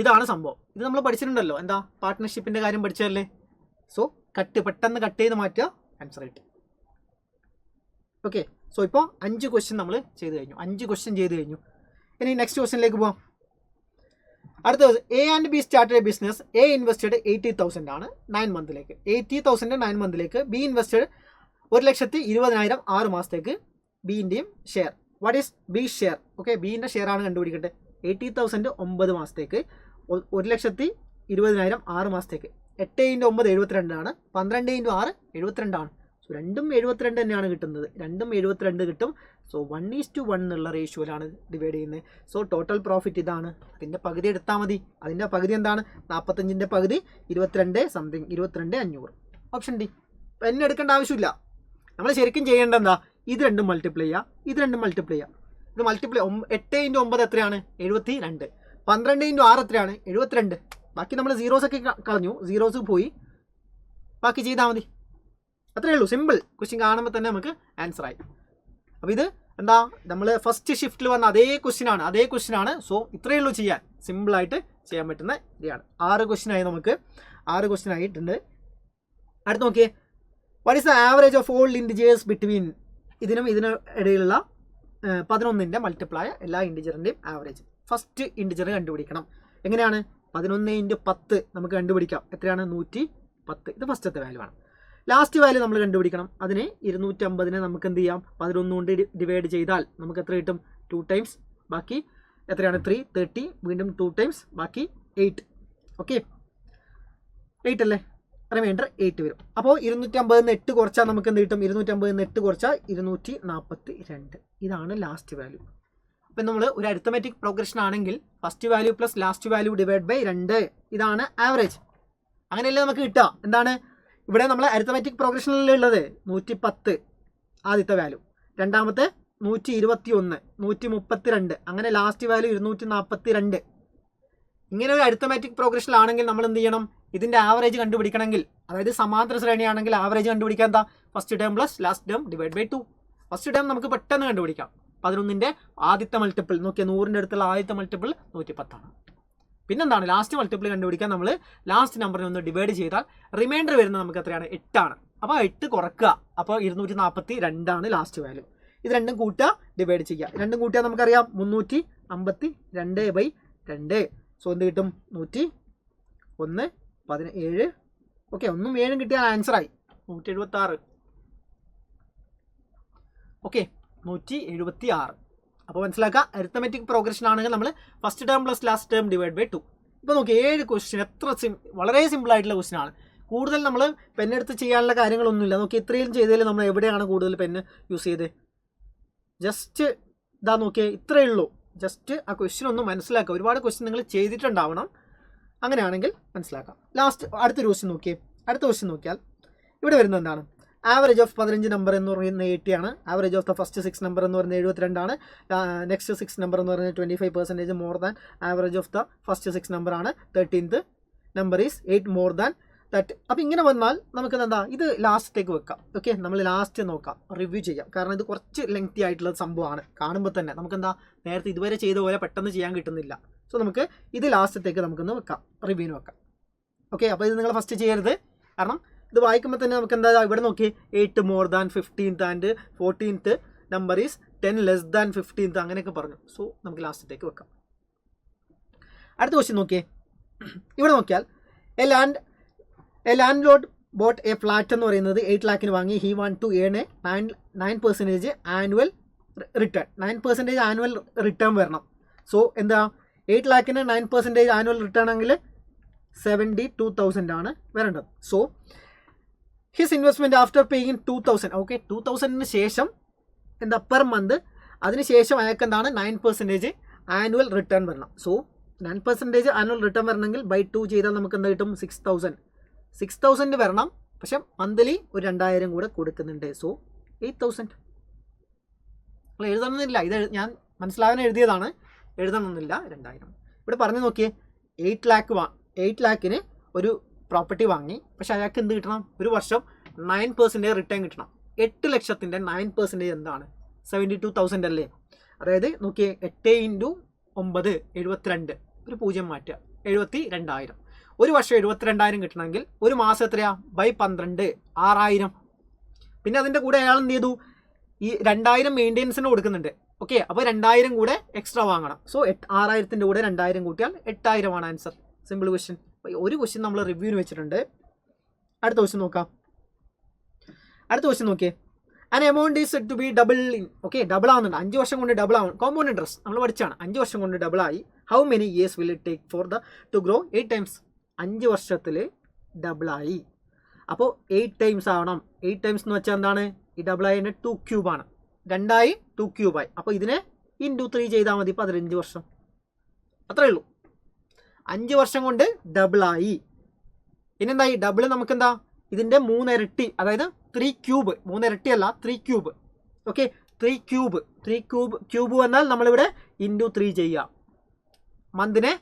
ഇതാണ് സംഭവം. ഇത് നമ്മൾ പഠിച്ചിട്ടുണ്ടല്ലോ. എന്താ പാർട്ട്ണർഷിപ്പിൻ്റെ കാര്യം പഠിച്ചതല്ലേ. സോ പെട്ടെന്ന് കട്ട് ചെയ്ത് മാറ്റുക, ആൻസർ കിട്ടും. ഓക്കെ, സോ ഇപ്പോൾ 5 ക്വസ്റ്റ്യൻ നമ്മൾ ചെയ്ത് കഴിഞ്ഞു. ഇനി നെക്സ്റ്റ് ക്വസ്റ്റ്യനിലേക്ക് പോവാം. അടുത്തത് A and B started a business. A invested 80,000 ആണ് 9 മന്തിലേക്ക്. 80,000 9 മന്തിലേക്ക്. ബി ഇൻവെസ്റ്റഡ് 1,20,000 6 മാസത്തേക്ക്. ബിൻ്റെയും ഷെയർ. What is B share? Okay, ബീൻ്റെ ഷെയർ ആണ് കണ്ടുപിടിക്കേണ്ടത്. 80,000 9 മാസത്തേക്ക്. 1,20,000 6 മാസത്തേക്ക്. 8 × 9 72 ആണ്. 12 × 6 72 ആണ്. സോ രണ്ടും 72 തന്നെയാണ് കിട്ടുന്നത്. 72 കിട്ടും. സോ 1:1 എന്നുള്ള റേഷ്യോയിലാണ് ഡിവൈഡ് ചെയ്യുന്നത്. സോ ടോട്ടൽ പ്രോഫിറ്റ് ഇതാണ്. അതിൻ്റെ പകുതി എടുത്താൽ മതി. അതിൻ്റെ പകുതി എന്താണ്, 45ൻ്റെ പകുതി 22 സംതിങ് 22,500. Option D. എന്നെ എടുക്കേണ്ട ആവശ്യമില്ല. നമ്മൾ ശരിക്കും ചെയ്യേണ്ടത് എന്താ, ഇത് രണ്ടും മൾട്ടിപ്ലൈ ചെയ്യുക. ഇത് മൾട്ടിപ്ലൈ 8 × 9 എത്രയാണ്, 72. 12 × 6 എത്രയാണ്, 72. ബാക്കി നമ്മൾ സീറോസ് ഒക്കെ കളഞ്ഞു, സീറോസ് പോയി, ബാക്കി ചെയ്താൽ മതി. അത്രയേ ഉള്ളൂ. സിമ്പിൾ ക്വസ്റ്റ്യൻ കാണുമ്പോൾ തന്നെ നമുക്ക് ആൻസർ ആയി. അപ്പോൾ ഇത് എന്താ നമ്മൾ ഫസ്റ്റ് ഷിഫ്റ്റിൽ വന്ന അതേ ക്വസ്റ്റ്യൻ ആണ്. സോ ഇത്രയേ ഉള്ളൂ ചെയ്യാൻ. സിമ്പിളായിട്ട് ചെയ്യാൻ പറ്റുന്ന ഇതാണ്. 6 ക്വസ്റ്റ്യൻ ആയിട്ടുണ്ട്. അടുത്ത് നോക്കിയേ, what is the average of all integers between. ഇതിനും ഇടയിലുള്ള 11ൻ്റെ മൾട്ടിപ്ലൈ എല്ലാ ഇൻഡിജറിൻ്റെയും ആവറേജ്. ഫസ്റ്റ് ഇൻഡിജർ കണ്ടുപിടിക്കണം. എങ്ങനെയാണ്, 11 × 10 നമുക്ക് കണ്ടുപിടിക്കാം. എത്രയാണ്, 110. ഇത് ഫസ്റ്റത്തെ വാല്യൂ ആണ്. ലാസ്റ്റ് വാല്യൂ നമ്മൾ കണ്ടുപിടിക്കണം. അതിന് 250നെ നമുക്ക് എന്ത് ചെയ്യാം, 11 കൊണ്ട് ഡിവൈഡ് ചെയ്താൽ നമുക്ക് എത്ര കിട്ടും, 2 times. ബാക്കി എത്രയാണ്, 3 വീണ്ടും 2 times ബാക്കി 8. ഓക്കെ, 8 അല്ലേ. റിമൈൻഡർ 8 വരും. അപ്പോൾ 250 8 കുറച്ചാൽ നമുക്ക് എന്ത് കിട്ടും? 250 8 കുറച്ചാൽ 242. ഇതാണ് ലാസ്റ്റ് വാല്യൂ. അപ്പം നമ്മൾ ഒരു അരിത്തമെറ്റിക് പ്രോഗ്രഷൻ ആണെങ്കിൽ first value plus last value divide by 2, ഇതാണ് ആവറേജ്. അങ്ങനെയല്ലേ നമുക്ക് കിട്ടുക. എന്താണ് ഇവിടെ നമ്മൾ അരിത്തമെറ്റിക് പ്രോഗ്രഷനിലുള്ളത്? 110 ആദ്യത്തെ വാല്യൂ, രണ്ടാമത്തെ 121, 132, അങ്ങനെ ലാസ്റ്റ് വാല്യൂ 242. ഇങ്ങനെ ഒരു അരിത്തമെറ്റിക് പ്രോഗ്രഷനിലാണെങ്കിൽ നമ്മൾ എന്ത് ചെയ്യണം? ഇതിൻ്റെ ആവറേജ് കണ്ടുപിടിക്കണമെങ്കിൽ, അതായത് സമാന്തര ശ്രേണിയാണെങ്കിൽ ആവറേജ് കണ്ടുപിടിക്കാൻ എന്താ? First term plus last term divide by 2. First term നമുക്ക് പെട്ടെന്ന് കണ്ടുപിടിക്കാം. 11ൻ്റെ ആദ്യത്തെ മൾട്ടിപ്പിൾ നോക്കിയാൽ 100ൻ്റെ അടുത്തുള്ള ആദ്യത്തെ മൾട്ടിപ്പിൾ 110 ആണ്. പിന്നെന്താണ്? ലാസ്റ്റ് മൾട്ടിപ്പിൾ കണ്ടുപിടിക്കാൻ നമ്മൾ ലാസ്റ്റ് നമ്പറിനെ ഒന്ന് ഡിവൈഡ് ചെയ്താൽ റിമൈൻഡർ വരുന്നത് നമുക്ക് എത്രയാണ്? 8 ആണ്. അപ്പോൾ 8 കുറക്കുക. അപ്പോൾ 242 ആണ് ലാസ്റ്റ് വാല്യൂ. ഇത് രണ്ടും കൂട്ടുക, ഡിവൈഡ് ചെയ്യുക. രണ്ടും കൂട്ടിയാൽ നമുക്കറിയാം 352/2. സോ എന്ത് കിട്ടും? 101 17. ഓക്കെ, 1ഉം 7ഉം കിട്ടിയാൽ ആൻസറായി 176. ഓക്കെ, 176. അപ്പോൾ മനസ്സിലാക്കുക, അരിത്തമെറ്റിക് പ്രോഗ്രഷൻ ആണെങ്കിൽ നമ്മൾ first term plus last term divide by 2. ഇപ്പോൾ നോക്കി 7 ക്വസ്റ്റ്യൻ എത്ര വളരെ സിമ്പിൾ ആയിട്ടുള്ള ക്വസ്റ്റ്യൻ ആണ്. കൂടുതൽ നമ്മൾ പെന്നെടുത്ത് ചെയ്യാനുള്ള കാര്യങ്ങളൊന്നുമില്ല. നോക്കി ഇത്രയും ചെയ്തതിൽ നമ്മൾ എവിടെയാണ് കൂടുതൽ പെന്ന് യൂസ് ചെയ്ത്? ജസ്റ്റ് ഇതാ നോക്കിയേ, ഇത്രയേ ഉള്ളൂ. ജസ്റ്റ് ആ ക്വസ്റ്റ്യൻ ഒന്ന് മനസ്സിലാക്കുക. ഒരുപാട് ക്വസ്റ്റ്യൻ നിങ്ങൾ ചെയ്തിട്ടുണ്ടാവണം. അങ്ങനെയാണെങ്കിൽ മനസ്സിലാക്കാം. ലാസ്റ്റ് അടുത്തൊരു ക്വസ്റ്റ്യൻ നോക്കിയേ. അടുത്ത ക്വസ്റ്റ്യൻ നോക്കിയാൽ ഇവിടെ വരുന്നത് എന്താണ്? ആവറേജ് ഓഫ് 15 നമ്പർ എന്ന് പറയുന്നത് 80 ആണ്. Average of the first 6 number എന്ന് പറയുന്നത് 72 ആണ്. നെക്സ്റ്റ് 6 നമ്പർ എന്ന് പറയുന്നത് 25% more than average of the first 6 number ആണ്. 13th number is 8 more than that. അപ്പോൾ ഇങ്ങനെ വന്നാൽ നമുക്ക് എന്താ ഇത് ലാസ്റ്റേക്ക് വെക്കാം. ഓക്കെ, നമ്മൾ ലാസ്റ്റ് നോക്കാം, റിവ്യൂ ചെയ്യാം. കാരണം ഇത് കുറച്ച് ലെങ്തി ആയിട്ടുള്ള സംഭവമാണ്. കാണുമ്പോൾ തന്നെ നമുക്കെന്താ നേരത്തെ ഇതുവരെ ചെയ്ത പോലെ പെട്ടെന്ന് ചെയ്യാൻ കിട്ടുന്നില്ല. സോ നമുക്ക് ഇത് ലാസ്റ്റത്തേക്ക് നമുക്കൊന്ന് വെക്കാം, റിവ്യൂവിന് വെക്കാം. ഓക്കെ, അപ്പോൾ ഇത് നിങ്ങൾ ഫസ്റ്റ് ചെയ്യരുത്. കാരണം ഇത് വായിക്കുമ്പോൾ തന്നെ നമുക്ക് എന്താ ഇവിടെ നോക്കി 8 more than 15th and 14th number is 10 less than 15th അങ്ങനെയൊക്കെ പറഞ്ഞു. സോ നമുക്ക് ലാസ്റ്റത്തേക്ക് വെക്കാം. അടുത്ത ക്വസ്റ്റ്യൻ നോക്കിയേ. ഇവിടെ നോക്കിയാൽ a landlord bought a flat എന്ന് പറയുന്നത് 8 lakhന് വാങ്ങി. He want to earn a 9% annual return. 9% annual return വരണം. സോ എന്താ 8 lakhന് 9% ആനുവൽ റിട്ടേൺ ആണെങ്കിൽ 72,000 ആണ് വരേണ്ടത്. So his investment after paying 2,000. Okay, 2,000ന് ശേഷം എന്താ പെർ മന്ത്, അതിനുശേഷം അയാൾക്ക് എന്താണ് 9% ആനുവൽ റിട്ടേൺ വരണം. സോ 9% ആനുവൽ റിട്ടേൺ വരണമെങ്കിൽ ബൈ 2 ചെയ്താൽ നമുക്ക് എന്താ കിട്ടും? 6,000 വരണം. പക്ഷെ മന്ത്ലി ഒരു 2,000 കൂടെ കൊടുക്കുന്നുണ്ട്. സോ 8,000. നമ്മൾ എഴുതണമെന്നില്ല, ഇത് ഞാൻ മനസ്സിലാവാൻ എഴുതിയതാണ്, എഴുതണമെന്നില്ല. 2,000 ഇവിടെ പറഞ്ഞു നോക്കിയേ. 8 lakhന് ഒരു പ്രോപ്പർട്ടി വാങ്ങി. പക്ഷെ അയാൾക്ക് എന്ത് കിട്ടണം? ഒരു വർഷം 9% റിട്ടേൺ കിട്ടണം. 8 ലക്ഷത്തിൻ്റെ 9% എന്താണ്? 72,000 അല്ലേ? അതായത് നോക്കിയേ, 8 × 9 72, ഒരു 0 മാറ്റുക, 72,000. ഒരു വർഷം 72,000 കിട്ടണമെങ്കിൽ ഒരു മാസം എത്രയാ? ബൈ 12 6,000. പിന്നെ അതിൻ്റെ കൂടെ അയാൾ എന്ത് ചെയ്തു? ഈ 2,000 മെയിൻ്റെനൻസിന് കൊടുക്കുന്നുണ്ട്. ഓക്കെ, അപ്പോൾ 2,000 കൂടെ എക്സ്ട്രാ വാങ്ങണം. സോ 6,000ൻ്റെ കൂടെ 2,000 കൂട്ടിയാൽ 8,000 ആണ് ആൻസർ. Simple question. ഒരു ക്വസ്റ്റ്യൻ നമ്മൾ റിവ്യൂവിന് വെച്ചിട്ടുണ്ട്. അടുത്ത ക്വസ്റ്റ്യൻ നോക്കാം. അടുത്ത ക്വസ്റ്റ്യൻ നോക്കിയേ. An amount is said to be double in. Okay, double ആവുന്നുണ്ട്. 5 വർഷം കൊണ്ട് ഡബിൾ ആവും. കോമ്പൗണ്ട് ഇൻട്രസ്റ്റ് നമ്മൾ പഠിച്ചാണ്. 5 വർഷം കൊണ്ട് ഡബിൾ ആയി. How many years will it take for to grow 8 times? 5 വർഷത്തിൽ ഡബിളായി. അപ്പോൾ 8 times ആവണം. 8 times എന്ന് വെച്ചാൽ എന്താണ്? ഈ ഡബിളായതിൻ്റെ 2 cube ആണ്. 2 2 cube ആയി. അപ്പോൾ ഇതിനെ ഇൻറ്റു 3 ചെയ്താൽ മതി. 15 വർഷം. അത്രയേ ഉള്ളൂ. 5 വർഷം കൊണ്ട് ഡബിളായി. ഇനിയെന്തായി? ഡബിൾ നമുക്കെന്താ? ഇതിൻ്റെ 3 ഇരട്ടി, അതായത് 3 cube. 3 ഇരട്ടിയല്ല, 3 cube. ഓക്കെ, 3 cube വന്നാൽ നമ്മളിവിടെ ഇൻറ്റു 3 ചെയ്യുക. മന്തിനെ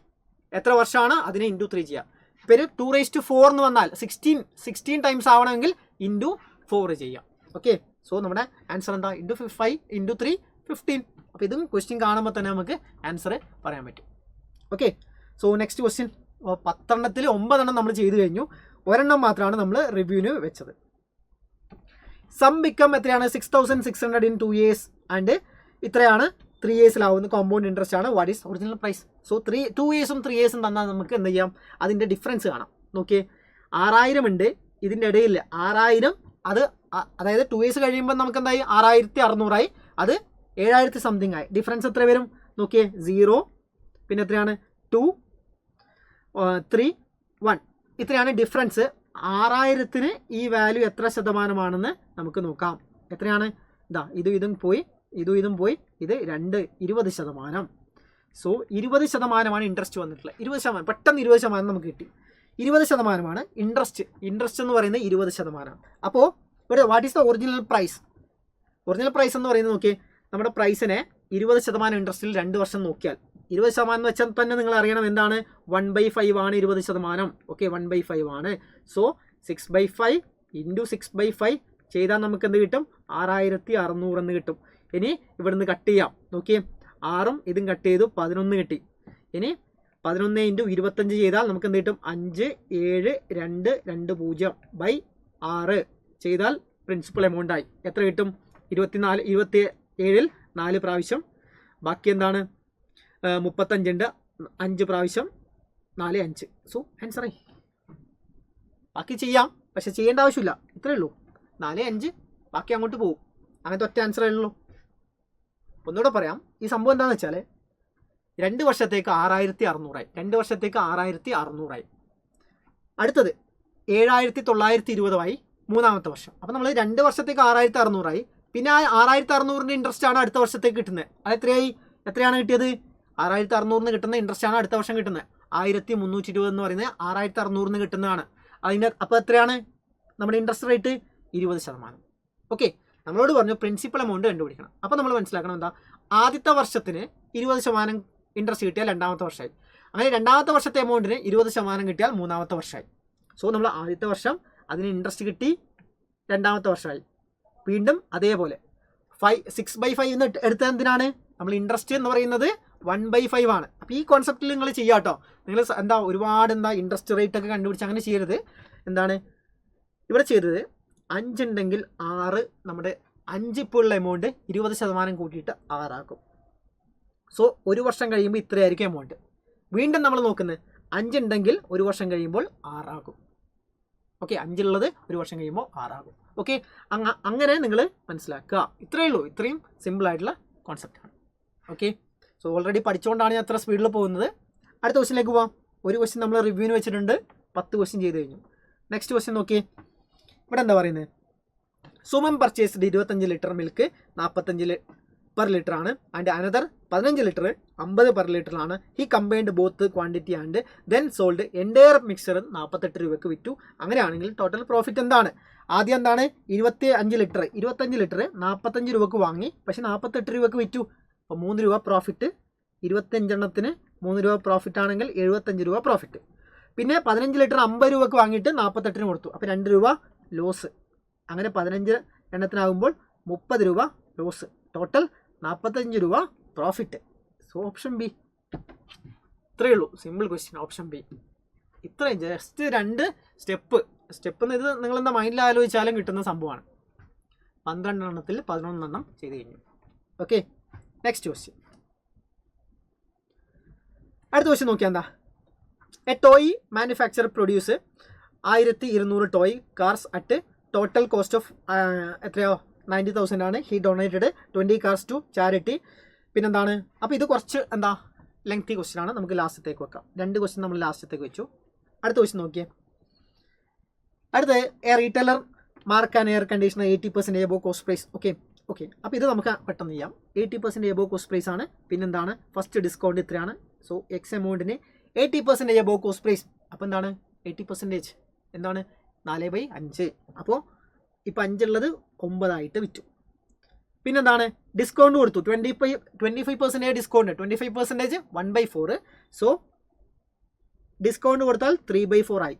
എത്ര വർഷമാണ് അതിനെ ഇൻറ്റു 3 ചെയ്യുക. ഇപ്പോൾ 2⁴ എന്ന് വന്നാൽ 16 times ആവണമെങ്കിൽ ഇൻറ്റു 4 ചെയ്യാം. ഓക്കെ, സോ നമ്മുടെ ആൻസർ എന്താ? Into 5 into 3 15. അപ്പോൾ ഇതും ക്വസ്റ്റ്യൻ കാണുമ്പോൾ തന്നെ നമുക്ക് ആൻസർ പറയാൻ പറ്റും. Okay, so next question. 10 എണ്ണത്തിൽ 9 എണ്ണം നമ്മൾ ചെയ്ത് കഴിഞ്ഞു. ഒരെണ്ണം മാത്രമാണ് നമ്മൾ റിവ്യൂവിന് വെച്ചത്. സം ബിക്കം എത്രയാണ്? 6,600 in 2 years ആൻഡ് ഇത്രയാണ് 3 yearsലാവുന്ന കോമ്പൗണ്ട് ഇൻട്രസ്റ്റ് ആണ്. What is original price? So 2 yearsഉം 3 yearsഉം തന്നാൽ നമുക്ക് എന്ത് ചെയ്യാം? അതിൻ്റെ ഡിഫറൻസ് കാണാം. നോക്കിയേ, 6,000 ഉണ്ട് ഇതിൻ്റെ ഇടയിൽ. 6,000 അത് അതായത് 2 years കഴിയുമ്പോൾ നമുക്ക് എന്തായി? 6,600 ആയി. അത് 7,000 സംതിങ് ആയി. ഡിഫറൻസ് എത്ര വരും? നോക്കിയേ, 0 പിന്നെ എത്രയാണ്? 2 3 1 ഇത്രയാണ് ഡിഫറൻസ്. 6000-ന് ഈ വാല്യൂ എത്ര ശതമാനമാണെന്ന് നമുക്ക് നോക്കാം. എത്രയാണ്? ഇതാ ഇതും പോയി ഇതും പോയി, ഇത് 20%. സോ 20% ഇൻട്രസ്റ്റ് വന്നിട്ടുള്ളത്. 20%, പെട്ടെന്ന് 20% നമുക്ക് കിട്ടി. 20% ഇൻട്രസ്റ്റ് എന്ന് പറയുന്നത് 20%. അപ്പോൾ ഇവിടെ what is the original price? Original price എന്ന് പറയുന്നത് നോക്കിയേ, നമ്മുടെ പ്രൈസിനെ 20% ഇൻട്രസ്റ്റിൽ 2 വർഷം നോക്കിയാൽ 20% എന്ന് വെച്ചാൽ തന്നെ നിങ്ങൾ അറിയണം എന്താണ്, 1/5 ആണ് 20%. ഓക്കെ, 1/5 ആണ്. സോ 6/5 ഇൻറ്റു 6/5 ചെയ്താൽ നമുക്ക് എന്ത് കിട്ടും? 6600 എന്ന് കിട്ടും. ഇനി ഇവിടുന്ന് കട്ട് ചെയ്യാം. നോക്കിയേ, 6ഉം ഇതും കട്ട് ചെയ്തു, 11 കിട്ടി. ഇനി 11 ഇൻറ്റു 25 ചെയ്താൽ നമുക്ക് എന്ത് കിട്ടും? 5720/6 ചെയ്താൽ പ്രിൻസിപ്പൽ എമൗണ്ട് ആയി. എത്ര കിട്ടും? 27-ൽ 4 പ്രാവശ്യം, ബാക്കി എന്താണ് 35 ഉണ്ട്, 5 പ്രാവശ്യം 4 5. സോ ആൻസറായി. ബാക്കി ചെയ്യാം, പക്ഷെ ചെയ്യേണ്ട ആവശ്യമില്ല. ഇത്രയേ ഉള്ളൂ, 4 5, ബാക്കി അങ്ങോട്ട് പോകും. അങ്ങനത്തെ ഒറ്റ ആൻസറേ ഉള്ളൂ. ഒന്നുകൂടെ പറയാം, ഈ സംഭവം എന്താണെന്ന് വെച്ചാൽ 2 വർഷത്തേക്ക് 6600 2 വർഷത്തേക്ക് 6600 അടുത്തത് 7920 മൂന്നാമത്തെ വർഷം. അപ്പോൾ നമ്മൾ 2 വർഷത്തേക്ക് 6600 പിന്നെ ആ 6600-ൻ്റെ ഇൻട്രസ്റ്റ് ആണ് അടുത്ത വർഷത്തേക്ക് കിട്ടുന്നത്. അത് എത്രയാണ് കിട്ടിയത്? 6600-ന് കിട്ടുന്ന ഇൻട്രസ്റ്റ് ആണ് അടുത്ത വർഷം കിട്ടുന്നത്. 1320 എന്ന് പറയുന്നത് 6600-ന് കിട്ടുന്നതാണ്. അപ്പോൾ എത്രയാണ് നമ്മുടെ ഇൻട്രസ്റ്റ് റേറ്റ്? 20%. ഓക്കെ, നമ്മളോട് പറഞ്ഞു പ്രിൻസിപ്പൽ എമൗണ്ട് കണ്ടുപിടിക്കണം. അപ്പോൾ നമ്മൾ മനസ്സിലാക്കണം എന്താ, ആദ്യത്തെ വർഷത്തിന് 20% ഇൻട്രസ്റ്റ് കിട്ടിയാൽ രണ്ടാമത്തെ വർഷമായി. അങ്ങനെ രണ്ടാമത്തെ വർഷത്തെ എമൗണ്ടിന് 20% കിട്ടിയാൽ മൂന്നാമത്തെ വർഷമായി. സോ നമ്മൾ ആദ്യത്തെ വർഷം അതിന് ഇൻട്രസ്റ്റ് കിട്ടി, രണ്ടാമത്തെ വർഷമായി. വീണ്ടും അതേപോലെ 6/5 എന്ന് എടുത്തത് എന്തിനാണ്? നമ്മൾ ഇൻട്രസ്റ്റ് എന്ന് പറയുന്നത് 1/5 ആണ്. അപ്പോൾ ഈ കോൺസെപ്റ്റിൽ നിങ്ങൾ ചെയ്യാം കേട്ടോ. നിങ്ങൾ ഒരുപാട് ഇൻട്രസ്റ്റ് റേറ്റ് ഒക്കെ കണ്ടുപിടിച്ച് അങ്ങനെ ചെയ്യരുത്. എന്താണ് ഇവിടെ ചെയ്തത്? 5 ഉണ്ടെങ്കിൽ 6, നമ്മുടെ 5 ഇപ്പോൾ ഉള്ള എമൗണ്ട് 20% കൂട്ടിയിട്ട് 6 ആക്കും. സോ 1 വർഷം കഴിയുമ്പോൾ ഇത്രയായിരിക്കും എമൗണ്ട്. വീണ്ടും നമ്മൾ നോക്കുന്നത് 5 ഉണ്ടെങ്കിൽ 1 വർഷം കഴിയുമ്പോൾ 6 ആകും. ഓക്കെ, 5 ഉള്ളത് 1 വർഷം കഴിയുമ്പോൾ 6 ആകും. ഓക്കെ, അങ്ങനെ നിങ്ങൾ മനസ്സിലാക്കുക. ഇത്രയേ ഉള്ളൂ. ഇത്രയും സിമ്പിളായിട്ടുള്ള കോൺസെപ്റ്റാണ്. ഓക്കെ, സോ ഓൾറെഡി പഠിച്ചുകൊണ്ടാണ് ഞാൻ അത്ര സ്പീഡിൽ പോകുന്നത്. അടുത്ത ക്വസ്റ്റിനിലേക്ക് പോവാം. ഒരു ക്വസ്റ്റ്യൻ നമ്മൾ റിവ്യൂവിന് വെച്ചിട്ടുണ്ട്, 10 ക്വസ്റ്റ്യൻ ചെയ്ത് കഴിഞ്ഞു. നെക്സ്റ്റ് ക്വസ്റ്റ്യൻ നോക്കിയേ, ഇവിടെ എന്താ പറയുന്നത്? Suman purchased 25 litre milk 45 per litre ആണ്, ആൻഡ് അനദർ 15 ലിറ്റർ 50 പെർ ലിറ്ററിലാണ്. He combined both quantity and then sold entire mixture 48 രൂപയ്ക്ക് വിറ്റു. അങ്ങനെയാണെങ്കിൽ ടോട്ടൽ പ്രോഫിറ്റ് എന്താണ്? ആദ്യം എന്താണ്? 25 ലിറ്റർ 45 രൂപയ്ക്ക് വാങ്ങി, പക്ഷേ 48 രൂപയ്ക്ക് വിറ്റു. അപ്പോൾ 3 രൂപ പ്രോഫിറ്റ്. 25 എണ്ണത്തിന് 3 രൂപ പ്രോഫിറ്റ് ആണെങ്കിൽ 75 രൂപ പ്രോഫിറ്റ്. പിന്നെ 15 ലിറ്റർ 50 രൂപയ്ക്ക് വാങ്ങിയിട്ട് 48-ന് കൊടുത്തു, അപ്പോൾ 2 രൂപ ലോസ്. അങ്ങനെ 15 എണ്ണത്തിനാകുമ്പോൾ 30 രൂപ ലോസ്. ടോട്ടൽ 45 രൂപ പ്രോഫിറ്റ്. So option B. ഇത്രയേ ഉള്ളൂ, സിമ്പിൾ ക്വസ്റ്റ്യൻ, ഓപ്ഷൻ ബി. ഇത്രയും ജസ്റ്റ് 2 സ്റ്റെപ്പ് എന്ന് ഇത് നിങ്ങളെന്താ മൈൻഡിൽ ആലോചിച്ചാലും കിട്ടുന്ന സംഭവമാണ്. 12 എണ്ണത്തിൽ 11 എണ്ണം ചെയ്ത് കഴിഞ്ഞു. Okay, next question. അടുത്ത ക്വസ്റ്റ്യൻ നോക്കിയാൽ എന്താ? A toy manufacture produce 1200 toy cars at total cost of എത്രയോ 90,000 ആണ്. He donated 20 cars to charity. പിന്നെന്താണ്? അപ്പോൾ ഇത് കുറച്ച് ലെങ്തി ക്വസ്റ്റ്യൻ ആണ്, നമുക്ക് ലാസ്റ്റത്തേക്ക് വെക്കാം. 2 ക്വസ്റ്റ്യൻ നമ്മൾ ലാസ്റ്റത്തേക്ക് വെച്ചു. അടുത്ത ക്വസ്റ്റ്യൻ നോക്കിയേ. അടുത്ത a retailer mark and air conditioner 80% above cost price. Okay, അപ്പോൾ ഇത് നമുക്ക് പെട്ടെന്ന് ചെയ്യാം. 80% എബോ കോസ്റ്റ് പ്രൈസ് ആണ്. പിന്നെന്താണ്? ഫസ്റ്റ് ഡിസ്കൗണ്ട് ഇത്രയാണ്. സോ എക്സ് എമൗണ്ടിന് 80% എബോ കോസ്റ്റ് പ്രൈസ്. അപ്പോൾ എന്താണ് 80% എന്താണ്? 4/5. അപ്പോൾ ഇപ്പോൾ 5 ഉള്ളത് 9 ആയിട്ട് വിറ്റു. പിന്നെന്താണ്? ഡിസ്കൗണ്ട് കൊടുത്തു, 25% ഡിസ്കൗണ്ട്, 25% 1/4. സോ ഡിസ്കൗണ്ട് കൊടുത്താൽ 3/4 ആയി.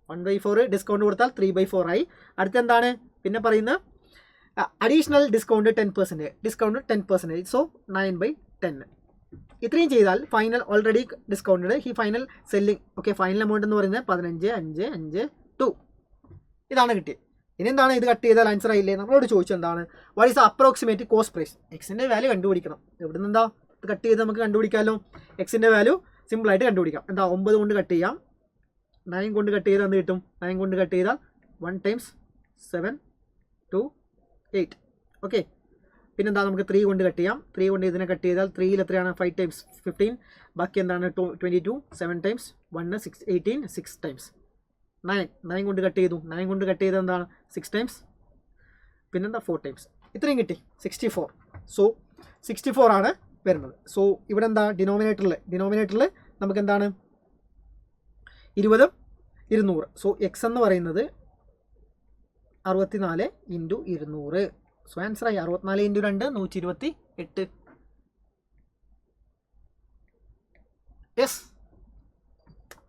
1/4 ഡിസ്കൗണ്ട് കൊടുത്താൽ 3/4 ആയി. അടുത്തെന്താണ് പിന്നെ പറയുന്നത്? Additional discount 10%, discount 10%. സോ 9/10. ഇത്രയും ചെയ്താൽ final already discounted he final selling. Okay, final amount എന്ന് പറയുന്നത് 15,552 ഇതാണ് കിട്ടിയത്. ഇനി എന്താണ്? ഇത് കട്ട് ചെയ്താൽ ആൻസർ ആയില്ലേ? നമ്മളോട് ചോദിച്ചത് എന്താണ്? What is approximate cost price? എക്സിൻ്റെ വാല്യൂ കണ്ടുപിടിക്കണം. എവിടെ നിന്ന് ഇത് കട്ട് ചെയ്ത് നമുക്ക് കണ്ടുപിടിക്കാമല്ലോ. എക്സിൻ്റെ വാല്യൂ സിമ്പിളായിട്ട് കണ്ടുപിടിക്കാം. 9 കൊണ്ട് കട്ട് ചെയ്യാം, 9 കൊണ്ട് കട്ട് ചെയ്താൽ എന്ത് കിട്ടും? 9 കൊണ്ട് കട്ട് ചെയ്താൽ 1 × 7 2 8. ഓക്കെ, പിന്നെന്താ? നമുക്ക് 3 കൊണ്ട് കട്ട് ചെയ്യാം. 3 കൊണ്ട് ഇതിനെ കട്ട് ചെയ്താൽ 3-ൽ എത്രയാണ്? 5 × 15. ബാക്കി എന്താണ്? 22. 7 × 1 6 18 6 ടൈംസ്. 9 കൊണ്ട് കട്ട് ചെയ്തു. 9 കൊണ്ട് കട്ട് ചെയ്തത് എന്താണ് 6 ടൈംസ്, പിന്നെന്താ 4 ടൈംസ്, ഇത്രയും കിട്ടി 64. സോ 64 ആണ് വരുന്നത്. സോ ഇവിടെ എന്താ ഡിനോമിനേറ്ററിൽ നമുക്ക് എന്താണ് 20 200. സോ എക്സ് എന്ന് പറയുന്നത് 64 × 200. സോ ആൻസറായി 64 × 2 128. Yes,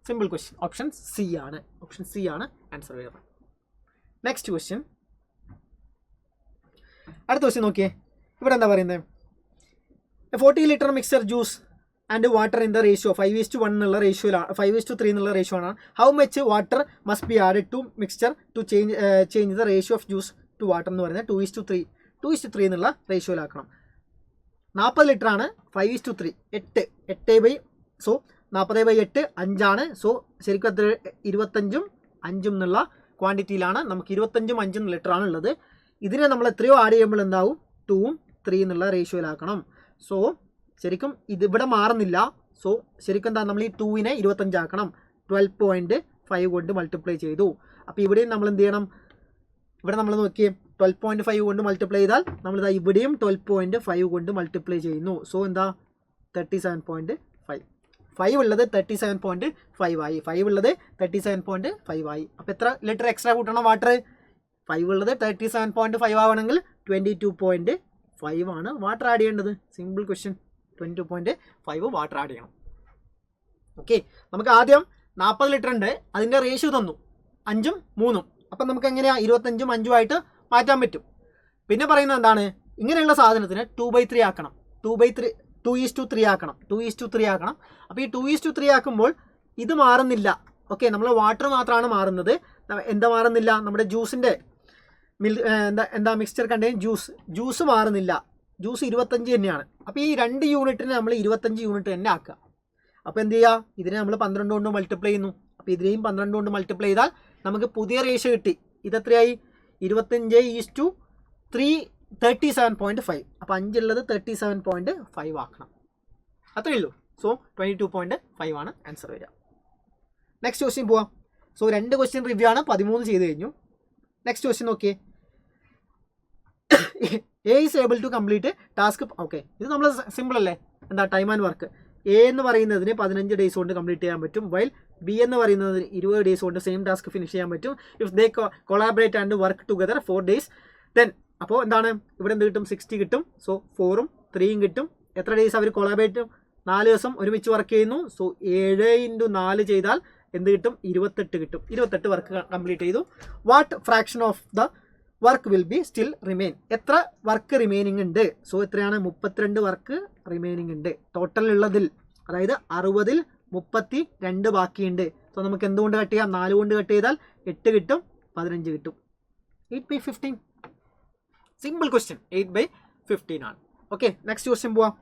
simple question. Option C ആണ് ആൻസർ വരുന്നത്. നെക്സ്റ്റ് ക്വസ്റ്റ്യൻ, അടുത്ത ക്വസ്റ്റ്യൻ നോക്കിയേ. ഇവിടെ എന്താ പറയുന്നത്, 40 litre mixture juice and water in the ratio 5:1 എന്നുള്ള റേഷ്യോയിലാണ്, 5:3 എന്നുള്ള റേഷ്യോ ആണ്. How much water must be added to mixture to change the ratio of juice to water എന്ന് പറയുന്നത് 2:3 എന്നുള്ള റേഷ്യോയിലാക്കണം. 40 ലിറ്റർ ആണ്, 5:3 8 സോ 40/8 5 സോ ശരിക്കും അത് 25 5 എന്നുള്ള ക്വാണ്ടിറ്റിയിലാണ് നമുക്ക് 25 5 ലിറ്റർ ആണ് ഉള്ളത്. ഇതിനെ നമ്മൾ എത്രയോ ആഡ് ചെയ്യുമ്പോൾ എന്താവും 2 3 എന്നുള്ള റേഷ്യോയിലാക്കണം. സോ ശരിക്കും ഇതിവിടെ മാറുന്നില്ല. സോ ശരിക്കും എന്താ നമ്മൾ ഈ 2നെ 25 ആക്കണം. 12.5 കൊണ്ട് മൾട്ടിപ്ലൈ ചെയ്തു. അപ്പോൾ ഇവിടെയും നമ്മൾ എന്ത് ചെയ്യണം, ഇവിടെ നമ്മൾ നോക്കിയേ 12.5 കൊണ്ട് മൾട്ടിപ്ലൈ ചെയ്താൽ നമ്മളിതാ ഇവിടെയും 12.5 കൊണ്ട് മൾട്ടിപ്ലൈ ചെയ്യുന്നു. സോ എന്താ 37.5, 5 ഉള്ളത് 37.5 ആയി, 5 ഉള്ളത് 37.5 ആയി. അപ്പോൾ എത്ര ലിറ്റർ എക്സ്ട്രാ കൂട്ടണം വാട്ടർ? 5 ഉള്ളത് 37.5 ആവണമെങ്കിൽ 22.5 ആണ് വാട്ടർ ആഡ് ചെയ്യേണ്ടത്. Simple question. 22.5 വാട്ടർ ആഡ് ചെയ്യണം. ഓക്കെ, നമുക്ക് ആദ്യം 40 ലിറ്റർ ഉണ്ട്, അതിൻ്റെ റേഷ്യോ തന്നു 5 3. അപ്പം നമുക്ക് എങ്ങനെയാണ് 25 5 ആയിട്ട് മാറ്റാൻ പറ്റും. പിന്നെ പറയുന്നത് എന്താണ്, ഇങ്ങനെയുള്ള സാധനത്തിന് 2/3 ആക്കണം, 2:3 ആക്കണം, 2:3 ആക്കണം. അപ്പോൾ ഈ 2:3 ആക്കുമ്പോൾ ഇത് മാറുന്നില്ല. ഓക്കെ, നമ്മൾ വാട്ടർ മാത്രമാണ് മാറുന്നത്. എന്താ മാറുന്നില്ല, നമ്മുടെ ജ്യൂസിൻ്റെ എന്താ മിക്സ്ചർ കണ്ടെയ്ൻ ജ്യൂസ് മാറുന്നില്ല. ജ്യൂസ് 25 തന്നെയാണ്. അപ്പോൾ ഈ 2 യൂണിറ്റിന് നമ്മൾ 25 യൂണിറ്റ് തന്നെ ആക്കുക. അപ്പോൾ എന്ത് ചെയ്യുക, ഇതിനെ നമ്മൾ 12 കൊണ്ട് മൾട്ടിപ്ലൈ ചെയ്യുന്നു. അപ്പോൾ ഇതിനെയും 12 കൊണ്ട് മൾട്ടിപ്ലൈ ചെയ്താൽ നമുക്ക് പുതിയ റേഷ്യോ കിട്ടി. ഇതെത്രയായി 25:3 37.5. അപ്പോൾ 5 ഉള്ളത് 37.5 ആക്കണം. അത്രയേ ഉള്ളൂ. സോ 22.5 ആണ് ആൻസർ വരിക. നെക്സ്റ്റ് ക്വസ്റ്റ്യൻ പോവാം. സോ 2 ക്വസ്റ്റ്യൻ റിവ്യൂ ആണ്, 13 ചെയ്ത് കഴിഞ്ഞു. നെക്സ്റ്റ് ക്വസ്റ്റ്യൻ നോക്കിയേ. A is able to complete task. Okay, ഇത് നമ്മൾ സിമ്പിൾ അല്ലേ, എന്താ ടൈം ആൻഡ് വർക്ക്. എ എന്ന് പറയുന്നതിന് 15 ഡേയ്സ് കൊണ്ട് കംപ്ലീറ്റ് ചെയ്യാൻ പറ്റും. വൈൽ ബി എന്ന് പറയുന്നതിന് 20 ഡേയ്സ് കൊണ്ട് സെയിം ടാസ്ക് ഫിനിഷ് ചെയ്യാൻ പറ്റും. If they collaborate and work together 4 days then അപ്പോൾ എന്താണ് ഇവിടെ എന്ത് കിട്ടും, 60 കിട്ടും. സോ 4ഉം 3ഉം കിട്ടും. എത്ര ഡേയ്സ് അവർ കൊളാബറേറ്റ് 4 ദിവസം ഒരുമിച്ച് വർക്ക് ചെയ്യുന്നു. സോ 7 × 4 ചെയ്താൽ എന്ത് കിട്ടും, 28 കിട്ടും. 28 വർക്ക് കംപ്ലീറ്റ് ചെയ്തു. What fraction of the work will be still remain, എത്ര വർക്ക് റിമൈനിങ് ഉണ്ട്? സോ എത്രയാണ്, 32 വർക്ക് റിമൈനിങ് ഉണ്ട് ടോട്ടൽ ഉള്ളതിൽ. അതായത് 60ൽ 32 ബാക്കിയുണ്ട്. സോ നമുക്ക് എന്തുകൊണ്ട് കട്ട് ചെയ്യാം, 4 കൊണ്ട് കട്ട് ചെയ്താൽ 8 കിട്ടും, 15 കിട്ടും. 8/15. Simple question. 8/15 ആണ്. ഓക്കെ, നെക്സ്റ്റ് ക്വസ്റ്റ്യൻ പോവാം.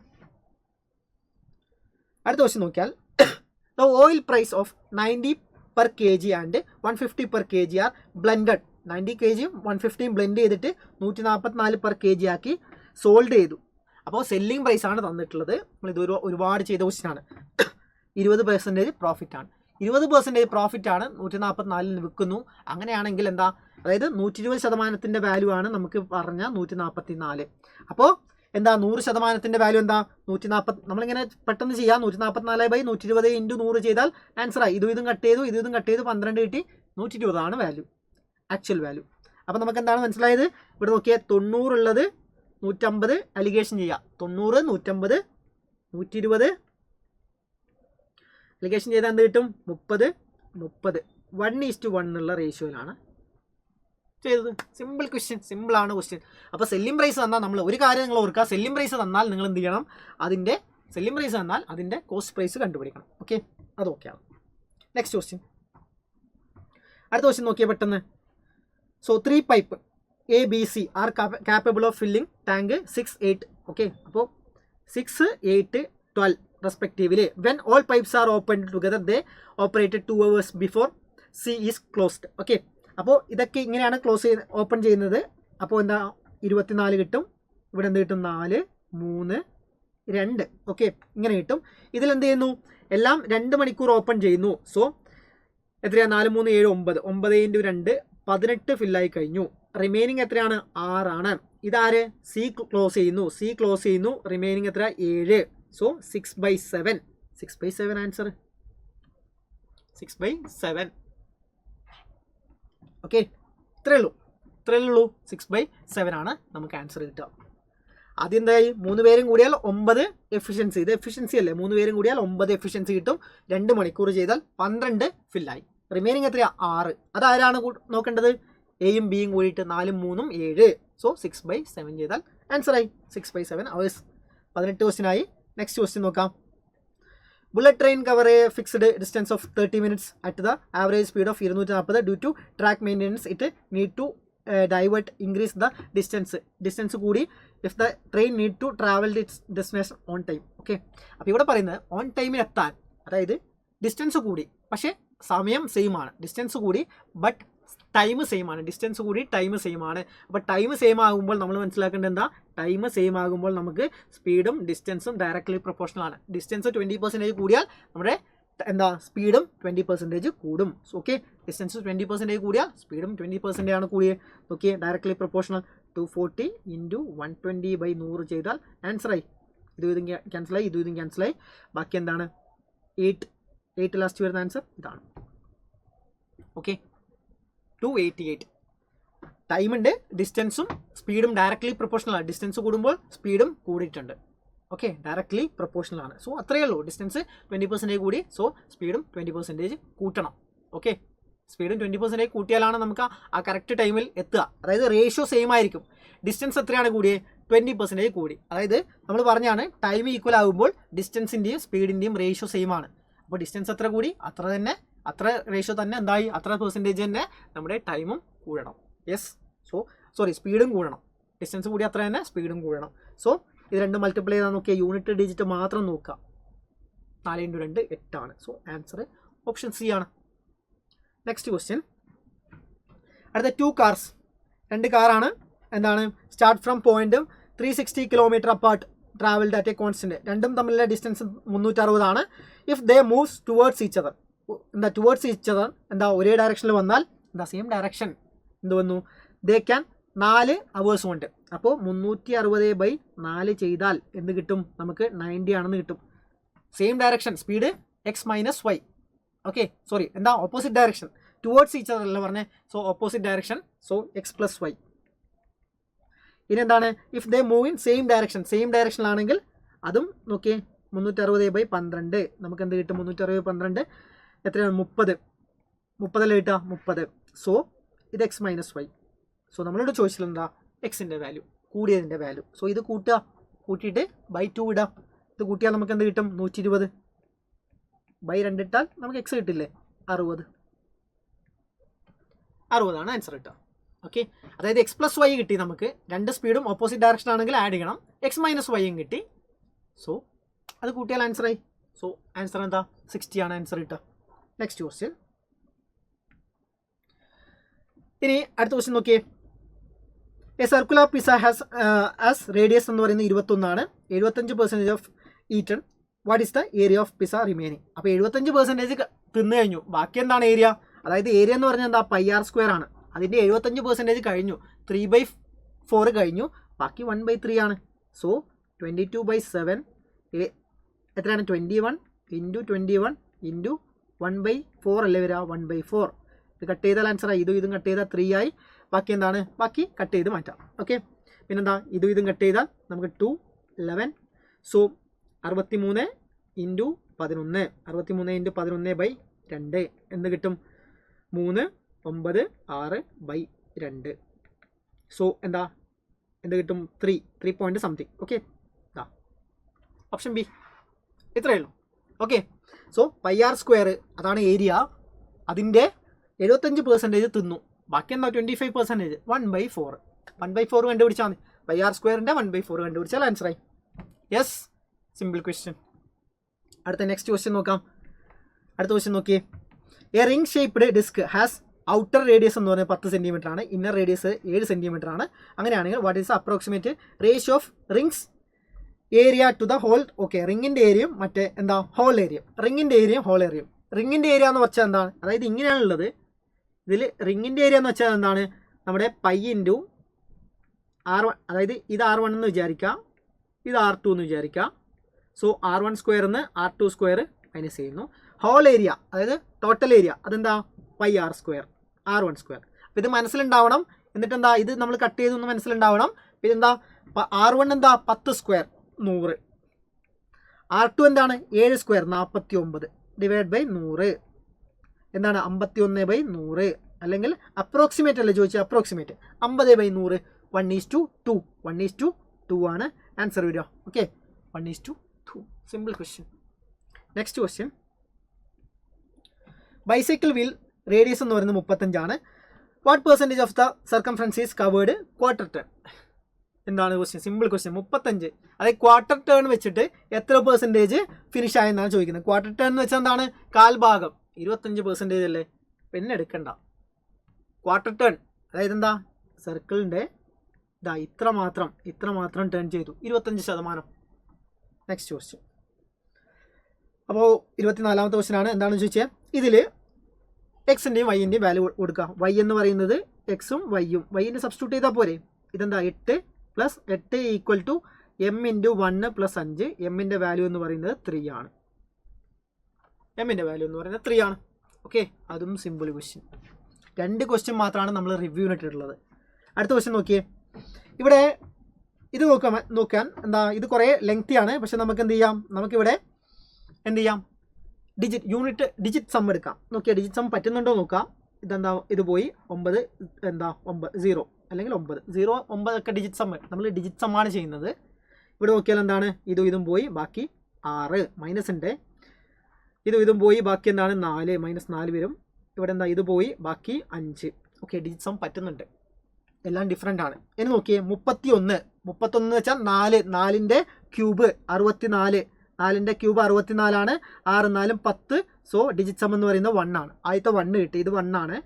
അടുത്ത ക്വസ്റ്റ്യൻ നോക്കിയാൽ, the oil price of 90 per kg and 150 per kg are blended. 90 kg 150 blend ചെയ്തിട്ട് 144 per kg ആക്കി സോൾഡ് ചെയ്തു. അപ്പോൾ സെല്ലിംഗ് പ്രൈസ് ആണ് തന്നിട്ടുള്ളത്. നമ്മളിത് ഒരുപാട് ചെയ്ത ക്വസ്റ്റ്യൻ ആണ്. 20% പ്രോഫിറ്റ് ആണ്. 20% പ്രോഫിറ്റ് ആണ് 144 വിൽക്കുന്നു. അങ്ങനെയാണെങ്കിൽ എന്താ, അതായത് 120% വാല്യൂ ആണ് നമുക്ക് പറഞ്ഞ 144. അപ്പോൾ എന്താ 100% വാല്യൂ എന്താ 140. നമ്മളിങ്ങനെ പെട്ടെന്ന് ചെയ്യാം. 144/120 × 100 ചെയ്താൽ ആൻസറായി. ഇതും കട്ട് ചെയ്തു, ഇതും കട്ട് ചെയ്തു, 12 കിട്ടി. 120 ആണ് വാല്യൂ, ആക്ച്വൽ വാല്യൂ. അപ്പോൾ നമുക്ക് എന്താണ് മനസ്സിലായത്, ഇവിടെ നോക്കിയാൽ 90 ഉള്ളത് 150 അലിഗേഷൻ ചെയ്യാം. 90 150 120 അലിഗേഷൻ ചെയ്താൽ എന്ത് കിട്ടും, 30 1:1 എന്നുള്ള റേഷ്യോയിലാണ് ചെയ്തത്. സിമ്പിൾ ക്വസ്റ്റ്യൻ, സിമ്പിളാണ് ക്വസ്റ്റ്യൻ. അപ്പോൾ സെല്ലിംഗ് പ്രൈസ് തന്നാൽ നമ്മൾ ഒരു കാര്യം നിങ്ങൾ ഓർക്കുക, സെല്ലിംഗ് പ്രൈസ് തന്നാൽ നിങ്ങൾ എന്ത് ചെയ്യണം, സെല്ലിംഗ് പ്രൈസ് തന്നാൽ അതിൻ്റെ കോസ്റ്റ് പ്രൈസ് കണ്ടുപിടിക്കണം. ഓക്കെ, അത് ഓക്കെയാണ്. Next question. അടുത്ത ക്വസ്റ്റ്യൻ നോക്കിയാൽ പെട്ടെന്ന്. So 3 pipe ABC are capable of filling tank 6 8. Okay, അപ്പോൾ 6 8 12 respectively. When all pipes are open together they operated 2 hours before C is closed. Okay, അപ്പോൾ ഇതൊക്കെ ഇങ്ങനെയാണ് ഓപ്പൺ ചെയ്യുന്നത്. അപ്പോൾ എന്താ 24 കിട്ടും. ഇവിടെ എന്ത് കിട്ടും, 4 3 2. ഓക്കെ, ഇങ്ങനെ കിട്ടും. ഇതിലെന്ത് ചെയ്യുന്നു, എല്ലാം 2 മണിക്കൂർ ഓപ്പൺ ചെയ്യുന്നു. സോ എത്രയാണ് 4 3 7 9 9 × 2 18 ഫില്ലായി കഴിഞ്ഞു. റിമൈനിങ് എത്രയാണ് 6 ആണ്. ഇതാര് സി ക്ലോസ് ചെയ്യുന്നു. റിമൈനിങ് എത്ര 7. സോ 6/7. 6/7 ആൻസർ 6/7. ഓക്കെ, ഇത്രയേ ഉള്ളൂ 6/7 ആണ് നമുക്ക് ആൻസർ കിട്ടുക. ആദ്യം എന്തായി 3 പേരും കൂടിയാൽ 9 എഫിഷ്യൻസി. ഇത് എഫിഷ്യൻസി അല്ലേ, 3 പേരും കൂടിയാൽ 9 എഫിഷ്യൻസി കിട്ടും. 2 മണിക്കൂർ ചെയ്താൽ 12 ഫില്ലായി. റിമൈനിങ് എത്രയാ 6. അതാരാണ് നോക്കേണ്ടത്? എയും ബിയും കൂടിയിട്ട് 4 3 7. സോ 6/7 ചെയ്താൽ ആൻസറായി 6/7 അവേഴ്സ്. 18 ക്വസ്റ്റ്യൻ ആയി. നെക്സ്റ്റ് ക്വസ്റ്റ്യൻ നോക്കാം. Bullet train cover a fixed distance of 30 minutes at the average speed of 240 due to track maintenance it need to divert increase the distance കൂടി if the train need to travel its destination on time. Okay, അപ്പോൾ ഇവിടെ പറയുന്നത് on ടൈമിൽ എത്താൻ, അതായത് distance കൂടി പക്ഷേ സമയം സെയിം ആണ്. ഡിസ്റ്റൻസ് കൂടി ബട്ട് ടൈം സെയിം ആണ്. ഡിസ്റ്റൻസ് കൂടി ടൈം സെയിം ആണ്. അപ്പോൾ ടൈം സെയിം ആകുമ്പോൾ നമ്മൾ മനസ്സിലാക്കേണ്ടത് എന്താ? ടൈം സെയിം ആകുമ്പോൾ നമുക്ക് സ്പീഡും ഡിസ്റ്റൻസും ഡയറക്ട്ലി പ്രൊപ്പോർഷണൽ ആണ്. ഡിസ്റ്റൻസ് 20% കൂടിയാൽ നമ്മുടെ എന്താ സ്പീഡും 20% കൂടും. ഓക്കെ, ഡിസ്റ്റൻസ് 20% കൂടിയാൽ സ്പീഡും 20% ആണ് കൂടിയത്. Okay, directly proportional. 240 × 120/100 ചെയ്താൽ ആൻസറായി. ഇതും ക്യാൻസലായി. ബാക്കി എന്താണ്? 8 ലാസ്റ്റ് വരുന്ന ആൻസർ ഇതാണ്. ഓക്കെ, 288. ടൈമുണ്ട്, ഡിസ്റ്റൻസും സ്പീഡും ഡയറക്ട്ലി പ്രൊപ്പോർഷണൽ ആണ്. ഡിസ്റ്റൻസ് കൂടുമ്പോൾ സ്പീഡും കൂടിയിട്ടുണ്ട്. ഓക്കെ, ഡയറക്ട്ലി പ്രൊപ്പോർഷണൽ ആണ്. സോ അത്രയേ ഉള്ളൂ. ഡിസ്റ്റൻസ് 20% കൂടി, സോ സ്പീഡും 20% കൂട്ടണം. ഓക്കെ, സ്പീഡും 20% കൂട്ടിയാലാണ് നമുക്ക് ആ കറക്റ്റ് ടൈമിൽ എത്തുക. അതായത് റേഷ്യോ സെയിം ആയിരിക്കും. ഡിസ്റ്റൻസ് എത്രയാണ് കൂടിയത്? 20% കൂടി. അതായത് നമ്മൾ പറഞ്ഞാണ് ടൈം ഈക്വൽ ആകുമ്പോൾ ഡിസ്റ്റൻസിൻ്റെയും സ്പീഡിൻ്റെയും റേഷ്യോ സെയിം ആണ്. അപ്പോൾ ഡിസ്റ്റൻസ് എത്ര കൂടി അത്ര റേഷ്യോ തന്നെ എന്തായി, അത്ര പെർസെൻറ്റേജ് തന്നെ നമ്മുടെ ടൈമും കൂടണം. യെസ്, സ്പീഡും കൂടണം. ഡിസ്റ്റൻസ് കൂടി അത്ര തന്നെ സ്പീഡും കൂടണം. സോ ഇത് രണ്ടും മൾട്ടിപ്ലൈ ചെയ്താൽ നോക്കിയാൽ യൂണിറ്റ് ഡിജിറ്റ് മാത്രം നോക്കുക. 4 × 2 8 ആണ്. സോ ആൻസർ ഓപ്ഷൻ സി ആണ്. Next question. അടുത്ത 2 cars, 2 കാറാണ്. എന്താണ്? Start from point 360 km apart travelled at A constant. രണ്ടും തമ്മിലുള്ള ഡിസ്റ്റൻസ് 360 ആണ്. If they moves towards each other, എന്താ ഒരേ ഡയറക്ഷനിൽ വന്നാൽ സെയിം ഡയറക്ഷൻ എന്ത് വന്നു? ദേ ക്യാൻ 4 hours കൊണ്ട്. അപ്പോൾ 360/4 ചെയ്താൽ എന്ത് കിട്ടും? നമുക്ക് 90 ആണെന്ന് കിട്ടും. Same direction, speed x-y. Okay, എന്താ opposite direction, towards each other അല്ല പറഞ്ഞേ. So opposite direction, so x+y. ഇനി എന്താണ്? If they move in same ഡയറക്ഷനിലാണെങ്കിൽ അതും നോക്കിയേ 360/12. നമുക്ക് എന്ത് കിട്ടും? 360/12 എത്രയാണ്? 30 കിട്ടുക 30. സോ ഇത് x-y. സോ നമ്മളുടെ ചോയ്സിൽ എന്താ? എക്സിൻ്റെ വാല്യൂ, കൂടിയതിൻ്റെ വാല്യൂ. സോ ഇത് കൂട്ടിയിട്ട് /2 ഇടാം. ഇത് കൂട്ടിയാൽ നമുക്ക് എന്ത് കിട്ടും? 120. /2 ഇട്ടാൽ നമുക്ക് എക്സ് കിട്ടില്ലേ? 60 ആൻസർ കിട്ടുക. ഓക്കെ, അതായത് x+y കിട്ടി. നമുക്ക് രണ്ട് സ്പീഡും ഓപ്പോസിറ്റ് ഡയറക്ഷൻ ആണെങ്കിൽ ആഡ് ചെയ്യണം. x-y കിട്ടി. സോ അത് കൂട്ടിയാൽ ആൻസറായി. സോ ആൻസർ എന്താ? 60 ആണ് ആൻസർ കിട്ടുക. Next question. ഇനി അടുത്ത ക്വസ്റ്റ്യൻ നോക്കിയേ. A circular pizza has radius എന്ന് പറയുന്നത് 21 ആണ്. 75% of eaten. What is the area of pizza remaining? അപ്പോൾ 75% തിന്നു കഴിഞ്ഞു. ബാക്കി എന്താണ് ഏരിയ? അതായത് ഏരിയ എന്ന് പറഞ്ഞാൽ എന്താ? πr² ആണ്. അതിൻ്റെ 75% കഴിഞ്ഞു. 3/4 കഴിഞ്ഞു. ബാക്കി 1/3 ആണ്. സോ 22/7 എത്രയാണ്? 21 × 21 × 1/4 അല്ലേ വരിക? 1/4. ഇത് കട്ട് ചെയ്താൽ ആൻസറായി. ഇതും കട്ട് ചെയ്താൽ 3 ആയി. ബാക്കി എന്താണ്? ബാക്കി കട്ട് ചെയ്ത് മാറ്റാം. ഓക്കെ, പിന്നെന്താ? ഇതും കട്ട് ചെയ്താൽ നമുക്ക് 2 11. സോ 63 × 11. 63 × 11/2 എന്ത് കിട്ടും? 3 9 6/2. സോ എന്ത് കിട്ടും? 3 point something. Okay, option B. ഇത്രയേ ഉള്ളൂ. ഓക്കെ, സോ πr² അതാണ് ഏരിയ. അതിൻ്റെ 75% തിന്നു. ബാക്കി എന്താ? 25%. 1/4 കണ്ടുപിടിച്ചാൽ മതി. πr² 1/4 കണ്ടുപിടിച്ചാൽ ആൻസറായി. Yes, simple question. അടുത്ത നെക്സ്റ്റ് ക്വസ്റ്റ്യൻ നോക്കാം. അടുത്ത ക്വസ്റ്റ്യൻ നോക്കിയേ. A ring shaped disc has outer radius എന്ന് പറഞ്ഞാൽ 10 cm ആണ്. ഇന്നർ റേഡിയസ് 7 cm ആണ്. അങ്ങനെയാണെങ്കിൽ what is approximate ratio of ring's area to the hole? Okay, റിങ്ങിൻ്റെ ഏരിയയും മറ്റേ എന്താ ഹോൾ ഏരിയ. റിങ്ങിൻ്റെ ഏരിയയും ഹോൾ ഏരിയയും റിങ്ങിൻ്റെ ഏരിയ എന്ന് വെച്ചാൽ എന്താണ്, അതായത് ഇങ്ങനെയാണുള്ളത്. ഇതിൽ റിങ്ങിൻ്റെ ഏരിയ എന്ന് വെച്ചാൽ എന്താണ്, നമ്മുടെ പൈ ഇൻറ്റു R1, അതായത് ഇത് R1 എന്ന് വിചാരിക്കുക, ഇത് R2 എന്ന് വിചാരിക്കുക. സോ R1 സ്ക്വയർ എന്ന് R2 സ്ക്വയർ മൈനസ് ചെയ്യുന്നു. ഹോൾ ഏരിയ അതായത് ടോട്ടൽ ഏരിയ അതെന്താ pi R square R1 square. അപ്പോൾ ഇത് മനസ്സിലുണ്ടാവണം. എന്നിട്ട് എന്താ ഇത് നമ്മൾ കട്ട് ചെയ്തൊന്ന് മനസ്സിലുണ്ടാവണം. പിന്നെ എന്താ R1 എന്താ 10 സ്ക്വയർ 100, R2 എന്താണ് 7 സ്ക്വയർ 49 ഡിവൈഡ് ബൈ 100 എന്താണ് 51/100, അല്ലെങ്കിൽ അപ്രോക്സിമേറ്റ് അല്ലേ ചോദിച്ചാൽ, അപ്രോക്സിമേറ്റ് 50/100 1:2 1:2 ആണ് ആൻസർ വരിക. Okay, 1:2. Simple question. Next question, bicycle wheel radius എന്ന് പറയുന്നത് 35 ആണ്. What percentage of the circumference is covered quarter turn? എന്താണ് ക്വസ്റ്റ്യൻ? Simple question. 35, അതായത് ക്വാർട്ടർ ടേൺ വെച്ചിട്ട് എത്ര പെർസെൻറ്റേജ് ഫിനിഷ് ആയെന്നാണ് ചോദിക്കുന്നത്. ക്വാർട്ടർ ടേൺ എന്ന് വെച്ചാൽ എന്താണ്, കാൽഭാഗം 25% അല്ലേ, പിന്നെ എടുക്കണ്ട. ക്വാർട്ടർ ടേൺ അതായത് എന്താ, സർക്കിളിൻ്റെ ഇതാ ഇത്ര മാത്രം ടേൺ ചെയ്തു 25%. Next question. അപ്പോൾ 24ാമത്തെ ക്വസ്റ്റ്യൻ ആണ്. എന്താണെന്ന് ചോദിച്ചാൽ ഇതിൽ എക്സിൻ്റെയും വൈൻ്റെയും വാല്യൂ കൊടുക്കുക. വൈ എന്ന് പറയുന്നത് എക്സും വൈയും, വൈൻ്റെ സബ്സ്റ്റിറ്റ്യൂട്ട് ചെയ്താൽ പോരെ. ഇതെന്താ 8 + 8 = m × 1 + 5. എമ്മിൻ്റെ വാല്യൂ എന്ന് പറയുന്നത് 3 ആണ്. ഓക്കെ, അതും സിമ്പിൾ ക്വസ്റ്റ്യൻ. 2 ക്വസ്റ്റ്യൻ മാത്രമാണ് നമ്മൾ റിവ്യൂവിന് ഇട്ടിട്ടുള്ളത്. അടുത്ത ക്വസ്റ്റ്യൻ നോക്കിയേ. ഇവിടെ ഇത് നോക്കാൻ എന്താ, ഇത് കുറേ ലെങ്തിയാണ്. പക്ഷെ നമുക്ക് നമുക്കിവിടെ എന്ത് ചെയ്യാം, ഡിജിറ്റ് സം എടുക്കാം. നോക്കിയാൽ ഡിജിറ്റ് സം പറ്റുന്നുണ്ടോ നോക്കാം. ഇതെന്താ, ഇത് പോയി 9 എന്താ 0 അല്ലെങ്കിൽ 9 0 9 ഒക്കെ ഡിജിറ്റ് സം. നമ്മൾ ഡിജിറ്റ് സം ആണ് ചെയ്യുന്നത്. ഇവിടെ നോക്കിയാൽ എന്താണ്, ഇതും പോയി ബാക്കി 6 മൈനസ് ഉണ്ട്. ഇതും പോയി ബാക്കി എന്താണ് 4 -4 വരും. ഇവിടെ എന്താ, ഇത് പോയി ബാക്കി 5. ഓക്കെ, ഡിജിറ്റ് സം പറ്റുന്നുണ്ട്. എല്ലാം ഡിഫറെൻ്റ് ആണ്. ഇനി നോക്കിയേ 31 എന്ന് വെച്ചാൽ 4ൻ്റെ ക്യൂബ് 64, 4ൻ്റെ ക്യൂബ് 64 ആണ്. 6 4 10. സോ ഡിജിറ്റ് സം എന്ന് പറയുന്നത് 1 ആണ്. ആദ്യത്തെ 1 കിട്ടി, ഇത് 1 ആണ്.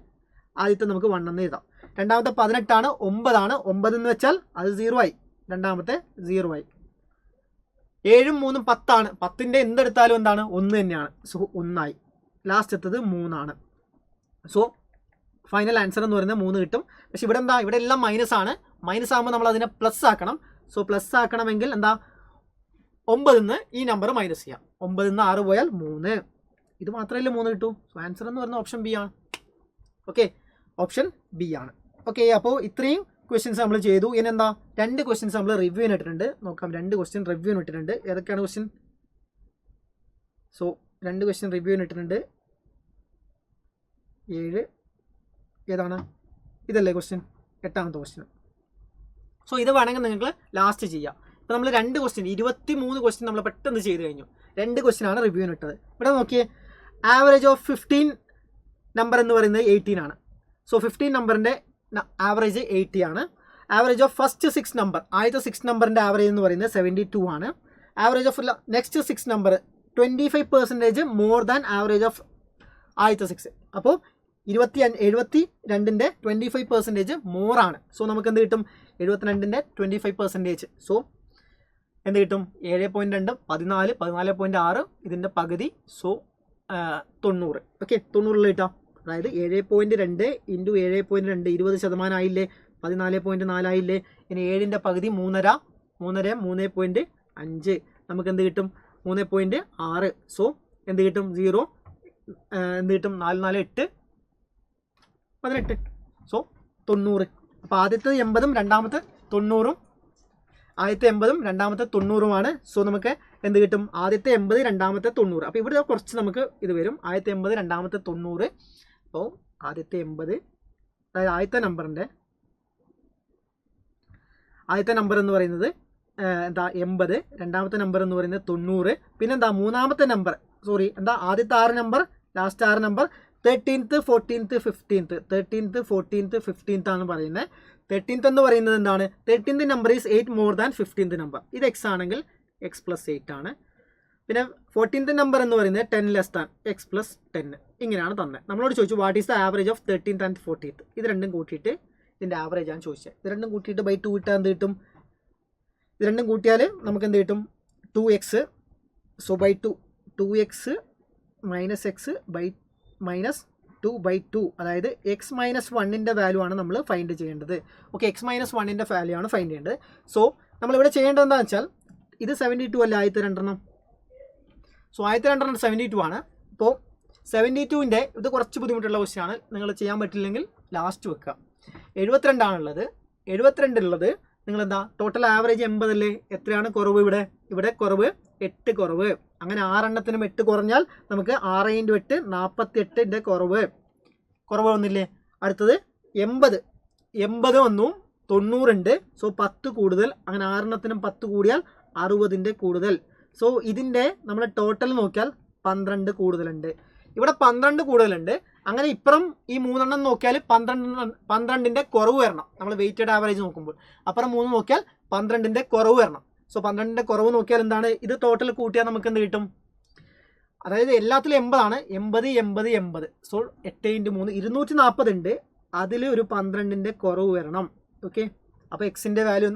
ആദ്യത്തെ നമുക്ക് 1 എന്ന് എഴുതാം. രണ്ടാമത്തെ 18 ആണ്, 9 ആണ്. 9 എന്ന് വെച്ചാൽ അത് 0 ആയി, രണ്ടാമത്തെ 0 ആയി. 7 3 10 ആണ്. 10ൻ്റെ എന്തെടുത്താലും എന്താണ് 1 തന്നെയാണ്. സോ 1 ആയി. ലാസ്റ്റ് എത്തത് 3 ആണ്. സോ ഫൈനൽ ആൻസർ എന്ന് പറയുന്നത് 3 കിട്ടും. പക്ഷെ ഇവിടെ എന്താ, ഇവിടെ എല്ലാം മൈനസ് ആണ്. മൈനസ് ആകുമ്പോൾ നമ്മൾ അതിനെ പ്ലസ് ആക്കണം. സോ പ്ലസ് ആക്കണമെങ്കിൽ എന്താ, 9 നിന്ന് ഈ നമ്പർ മൈനസ് ചെയ്യാം. 9 നിന്ന് 6 പോയാൽ 3. ഇത് മാത്രമല്ലേ 3 കിട്ടൂ. സോ ആൻസർ എന്ന് പറയുന്നത് ഓപ്ഷൻ ബി ആണ്. ഓക്കെ, ഓപ്ഷൻ ബി ആണ്. ഓക്കെ, അപ്പോൾ ഇത്രയും ക്വസ്റ്റ്യൻസ് നമ്മൾ ചെയ്തു. ഇനി എന്താ, 2 ക്വസ്റ്റ്യൻസ് നമ്മൾ റിവ്യൂവിന് ഇട്ടിട്ടുണ്ട്. നോക്കാം, 2 ക്വസ്റ്റ്യൻ റിവ്യൂവിന് ഇട്ടിട്ടുണ്ട്. ഏതൊക്കെയാണ് ക്വസ്റ്റ്യൻ? സോ 2 ക്വസ്റ്റ്യൻ റിവ്യൂവിന് ഇട്ടിട്ടുണ്ട്. 7 ഏതാണ്, ഇതല്ലേ ക്വസ്റ്റ്യൻ, 8ാമത്തെ ക്വസ്റ്റ്യൻ. സോ ഇത് വേണമെങ്കിൽ നിങ്ങൾക്ക് ലാസ്റ്റ് ചെയ്യാം. ഇപ്പോൾ നമ്മൾ 2 ക്വസ്റ്റ്യൻ 23 ക്വസ്റ്റ്യൻ നമ്മൾ പെട്ടെന്ന് ചെയ്ത് കഴിഞ്ഞു. 2 ക്വസ്റ്റ്യൻ ആണ് റിവ്യൂവിന് ഇട്ടത്. ഇവിടെ നോക്കിയേ, ആവറേജ് ഓഫ് 15 നമ്പർ എന്ന് പറയുന്നത് 18 ആണ്. സോ 15 നമ്പറിൻ്റെ ആവറേജ് 80 ആണ്. ആവറേജ് ഓഫ് ഫസ്റ്റ് 6 നമ്പർ, ആദ്യത്തെ 6 നമ്പറിൻ്റെ ആവറേജ് എന്ന് പറയുന്നത് 72 ആണ്. Average of next 6 number 25% more than average of ആദ്യത്തെ 6. അപ്പോൾ 72ൻ്റെ 25% മോറാണ്. സോ നമുക്ക് എന്ത് കിട്ടും, 72ൻ്റെ 25%. സോ എന്ത് കിട്ടും, 7.2 14 14.6 ഇതിൻ്റെ പകുതി. സോ 90. ഓക്കെ, 90 കിട്ടാം. അതായത് 7.2 × 7.2 20% ആയില്ലേ, 14.4 ആയില്ലേ. ഇനി 7ൻ്റെ പകുതി 3.5 3.5 നമുക്ക് എന്ത് കിട്ടും, 3.6. സോ എന്ത് കിട്ടും, 0 എന്ത് കിട്ടും, 4 4 8 18. സോ 90. അപ്പോൾ ആദ്യത്തെ 80ഉം രണ്ടാമത്തെ 90ഉം, ആദ്യത്തെ 80ഉം രണ്ടാമത്തെ 90ഉമാണ്. സോ നമുക്ക് എന്ത് കിട്ടും, ആദ്യത്തെ 80 രണ്ടാമത്തെ 90. അപ്പോൾ ഇവിടെ കുറച്ച് നമുക്ക് ഇത് വരും. ആദ്യത്തെ 80 രണ്ടാമത്തെ 90. അപ്പോൾ ആദ്യത്തെ 80, അതായത് ആദ്യത്തെ നമ്പർ എന്ന് പറയുന്നത് എന്താ 80, രണ്ടാമത്തെ നമ്പർ എന്ന് പറയുന്നത് 90. പിന്നെന്താ മൂന്നാമത്തെ നമ്പർ, ആദ്യത്തെ 6 number, last 6 number 13th 14th 15th 13th 14th 15th ആണ് പറയുന്നത്. 13th എന്ന് പറയുന്നത് എന്താണ്, 13th number is 8 more than 15th number. ഇത് എക്സ് ആണെങ്കിൽ എക്സ് പ്ലസ് 8 ആണ്. പിന്നെ 14th നമ്പർ എന്ന് പറയുന്നത് 10 ലെസ് ദാൻ എക്സ് പ്ലസ് 10. ഇങ്ങനെയാണ് തന്നെ. നമ്മളോട് ചോദിച്ചു what is the average of 13th and 14th. ഇത് രണ്ടും കൂട്ടിയിട്ട് ഇതിൻ്റെ ആവറേജ് ആണ് ചോദിച്ചത്. ഇത് രണ്ടും കൂട്ടിയിട്ട് ബൈ 2 ഇട്ടാൽ എന്ത് കിട്ടും, ഇത് രണ്ടും കൂട്ടിയാൽ നമുക്ക് എന്ത് കിട്ടും, 2x. So by 2 2x minus x by minus 2/2, അതായത് എക്സ് മൈനസ് 1ൻ്റെ വാല്യൂ ആണ് നമ്മൾ ഫൈൻഡ് ചെയ്യേണ്ടത്. ഓക്കെ, എക്സ് മൈനസ് 1ൻ്റെ വാല്യൂ ആണ് ഫൈൻഡ് ചെയ്യേണ്ടത്. സോ നമ്മളിവിടെ ചെയ്യേണ്ടത് എന്താണെന്ന് വെച്ചാൽ ഇത് 72 അല്ല ആദ്യത്തെ രണ്ടെണ്ണം. സോ ആദ്യത്തെ രണ്ടെണ്ണം 72 ആണ്. അപ്പോൾ 72ൻ്റെ ഇത് കുറച്ച് ബുദ്ധിമുട്ടുള്ള ക്വസ്റ്റ്യൻ ആണ്, നിങ്ങൾ ചെയ്യാൻ പറ്റില്ലെങ്കിൽ ലാസ്റ്റ് വെക്കുക. 72 ആണുള്ളത്. 72 ഉള്ളത് നിങ്ങളെന്താ ടോട്ടൽ ആവറേജ് 80 അല്ലേ, എത്രയാണ് കുറവ് ഇവിടെ? ഇവിടെ കുറവ് 8 കുറവ്. അങ്ങനെ 6 എണ്ണത്തിനും 8 കുറഞ്ഞാൽ നമുക്ക് 6 × 8 48ൻ്റെ കുറവ് വന്നില്ലേ. അടുത്തത് 80 വന്നു, 90 ഉണ്ട്. സോ 10 കൂടുതൽ, അങ്ങനെ 6 എണ്ണത്തിനും 10 കൂടിയാൽ 60ൻ്റെ കൂടുതൽ. സോ ഇതിൻ്റെ നമ്മൾ ടോട്ടൽ നോക്കിയാൽ 12 കൂടുതലുണ്ട്. ഇവിടെ 12 കൂടുതലുണ്ട്. അങ്ങനെ ഇപ്പുറം ഈ 3 എണ്ണം നോക്കിയാൽ 12ൻ്റെ കുറവ് വരണം. നമ്മൾ വെയിറ്റഡ് ആവറേജ് നോക്കുമ്പോൾ അപ്പുറം 3 നോക്കിയാൽ 12ൻ്റെ കുറവ് വരണം. സോ 12ൻ്റെ കുറവ് നോക്കിയാൽ എന്താണ്, ഇത് ടോട്ടൽ കൂട്ടിയാൽ നമുക്ക് എന്ത് കിട്ടും? അതായത് എല്ലാത്തിലും 80 ആണ്. 80. സോ 8 × 3 240 ഉണ്ട്. അതിൽ ഒരു 12ൻ്റെ കുറവ് വരണം. ഓക്കെ, അപ്പോൾ എക്സിൻ്റെ വാല്യൂ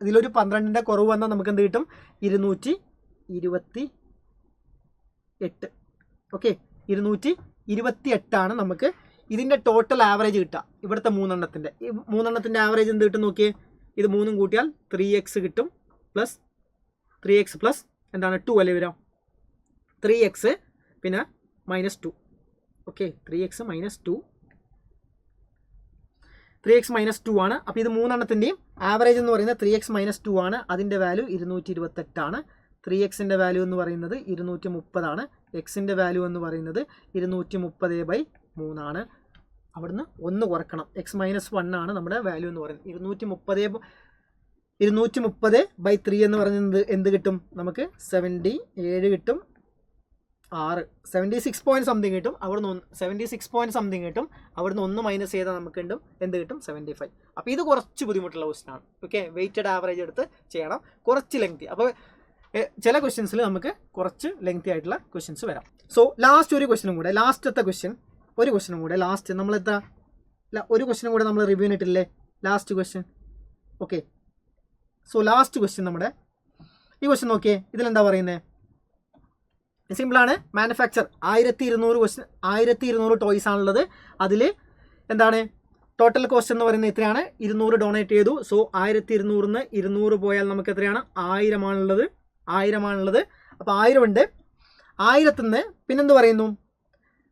ഇതിലൊരു 12ൻ്റെ കുറവ് വന്നാൽ നമുക്ക് എന്ത് കിട്ടും? 228. ഓക്കെ, 228 നമുക്ക് ഇതിൻ്റെ ടോട്ടൽ ആവറേജ് കിട്ടുക. ഇവിടുത്തെ 3 എണ്ണത്തിൻ്റെ ഈ 3 എണ്ണത്തിൻ്റെ ആവറേജ് എന്ത് കിട്ടും നോക്കിയേ. ഇത് 3ഉം കൂട്ടിയാൽ 3x കിട്ടും. പ്ലസ് 3x പ്ലസ് എന്താണ് 2 അല്ലേ വരാം. 3x പിന്നെ -2. ഓക്കെ, 3x -2 ആണ്. അപ്പോൾ ഇത് 3 എണ്ണത്തിൻ്റെയും ആവറേജ് എന്ന് പറയുന്നത് 3x -2 ആണ്. അതിൻ്റെ വാല്യൂ 228 ആണ്. 3xൻ്റെ വാല്യൂ എന്ന് പറയുന്നത് 230 ആണ്. എക്സിൻ്റെ വാല്യൂ എന്ന് പറയുന്നത് 230/3 ആണ്. അവിടുന്ന് 1 കുറക്കണം. x -1 ആണ് നമ്മുടെ വാല്യൂ എന്ന് പറയുന്നത്. 230/3 എന്ന് പറയുന്നത് എന്ത് കിട്ടും നമുക്ക്? 77 കിട്ടും. 76 പോയിന്റ് സംതിങ് കിട്ടും. അവിടുന്ന് 76 പോയിന്റ് സംതിങ് കിട്ടും. അവിടുന്ന് 1 മൈനസ് ചെയ്താൽ നമുക്ക് എന്ത് കിട്ടും? 75. അപ്പോൾ ഇത് കുറച്ച് ബുദ്ധിമുട്ടുള്ള ക്വസ്റ്റ്യൻ ആണ്. ഓക്കെ, വെയിറ്റഡ് ആവറേജ് എടുത്ത് ചെയ്യണം. കുറച്ച് ലെങ്തി. അപ്പോൾ ചില ക്വസ്റ്റ്യൻസിൽ നമുക്ക് കുറച്ച് ലെങ്തി ആയിട്ടുള്ള ക്വസ്റ്റ്യൻസ് വരാം. സോ ലാസ്റ്റ് ഒരു ക്വസ്റ്റ്യനും കൂടെ, ലാസ്റ്റത്തെ ക്വസ്റ്റ്യൻ ഒരു ക്വസ്റ്റ്യനും കൂടെ ലാസ്റ്റ് നമ്മൾ ഒരു ക്വസ്റ്റ്യനും കൂടെ നമ്മൾ റിവ്യൂ ഇട്ടില്ലേ, last question. Okay, so last question നമ്മുടെ ഈ ക്വസ്റ്റ്യൻ നോക്കിയേ. ഇതിലെന്താ പറയുന്നത്? സിമ്പിളാണ്. മാനുഫാക്ചർ 1200 ടോയ്സ് ആണുള്ളത്. അതിൽ എന്താണ് ടോട്ടൽ കോസ്റ്റ് എന്ന് പറയുന്നത് എത്രയാണ്? 200 ഡൊണേറ്റ് ചെയ്തു. സോ 1200 200 പോയാൽ നമുക്ക് എത്രയാണ്? 1000 ആണുള്ളത്. അപ്പോൾ 1000 ഉണ്ട്. 1000 നിന്ന് പിന്നെന്ത് പറയുന്നു?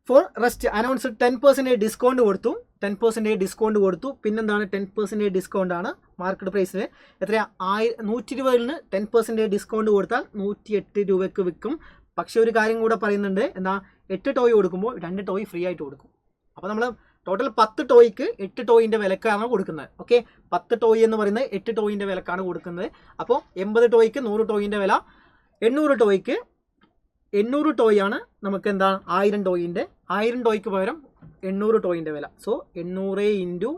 ഫോർ റെസ്റ്റ് അനൗൺസ് 10% ഡിസ്കൗണ്ട് കൊടുത്തു. 10% ഡിസ്കൗണ്ട് കൊടുത്തു. പിന്നെന്താണ്? 10% ഡിസ്കൗണ്ട് ആണ് മാർക്കറ്റ് പ്രൈസിന്. എത്രയാണ്? 120 നിന്ന് 10% ഡിസ്കൗണ്ട് കൊടുത്താൽ 108 രൂപയ്ക്ക് വിൽക്കും. പക്ഷേ ഒരു കാര്യം കൂടെ പറയുന്നുണ്ട്. എന്താ? 8 ടോയ് കൊടുക്കുമ്പോൾ 2 ടോയ് ഫ്രീ ആയിട്ട് കൊടുക്കും. അപ്പോൾ നമ്മൾ ടോട്ടൽ 10 ടോയ്ക്ക് 8 ടോയിൻ്റെ വിലക്കാണ് കൊടുക്കുന്നത്. ഓക്കെ, 10 ടോയ് എന്ന് പറയുന്നത് 8 ടോയിൻ്റെ വിലക്കാണ് കൊടുക്കുന്നത്. അപ്പോൾ 80 ടോയ്ക്ക് 100 ടോയിൻ്റെ വില. 800 ടോയ്ക്ക് 800 ടോയ് ആണ് നമുക്ക് എന്താ? 1000 ടോയിൻ്റെ. 1000 ടോയ്ക്ക് പകരം 800 ടോയിൻ്റെ വില. സോ 800 ഇൻറ്റു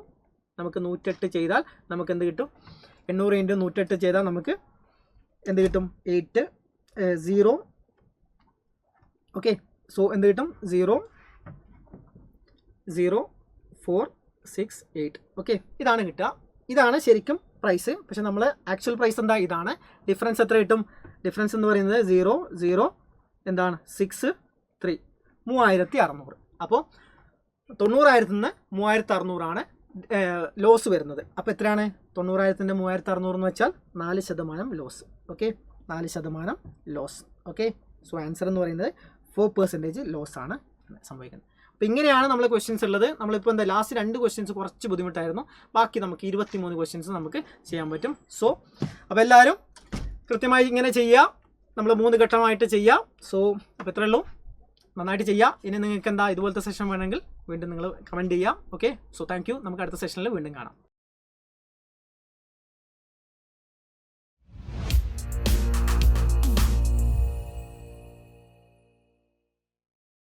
നമുക്ക് 108 ചെയ്താൽ നമുക്ക് എന്ത് കിട്ടും? 800 ഇൻറ്റു 108 ചെയ്താൽ നമുക്ക് എന്ത് കിട്ടും? 80. ഓക്കെ, സോ എന്ത് കിട്ടും? 0.0468. ഓക്കെ, ഇതാണ് കിട്ടുക. ഇതാണ് ശരിക്കും പ്രൈസ്. പക്ഷെ നമ്മൾ ആക്ച്വൽ പ്രൈസ് എന്താ? ഇതാണ്. ഡിഫറൻസ് എത്ര കിട്ടും? ഡിഫറൻസ് എന്ന് പറയുന്നത് 0.63 3600. അപ്പോൾ 90,000 നിന്ന് 3600 ആണ് ലോസ് വരുന്നത്. അപ്പോൾ എത്രയാണ്? 90,000 3600 എന്ന് വെച്ചാൽ 4% loss. Okay, 4% loss. Okay, so answer എന്ന് പറയുന്നത് 4% ലോസ് ആണ് സംഭവിക്കുന്നത്. അപ്പോൾ ഇങ്ങനെയാണ് നമ്മൾ ക്വസ്റ്റ്യൻസ് ഉള്ളത്. നമ്മളിപ്പോൾ എന്താ ലാസ്റ്റ് 2 ക്വസ്റ്റ്യൻസ് കുറച്ച് ബുദ്ധിമുട്ടായിരുന്നു. ബാക്കി നമുക്ക് 23 ക്വസ്റ്റ്യൻസ് നമുക്ക് ചെയ്യാൻ പറ്റും. സോ അപ്പോൾ എല്ലാവരും കൃത്യമായി ഇങ്ങനെ ചെയ്യുക. നമ്മൾ 3 ഘട്ടമായിട്ട് ചെയ്യാം. സോ അപ്പോൾ ഇത്രയേ ഉള്ളൂ. നന്നായിട്ട് ചെയ്യാം. ഇനി നിങ്ങൾക്ക് എന്താ ഇതുപോലത്തെ സെഷൻ വേണമെങ്കിൽ വീണ്ടും നിങ്ങൾ കമൻറ്റ് ചെയ്യാം. Okay, so thank you. നമുക്ക് അടുത്ത സെഷനിൽ വീണ്ടും കാണാം.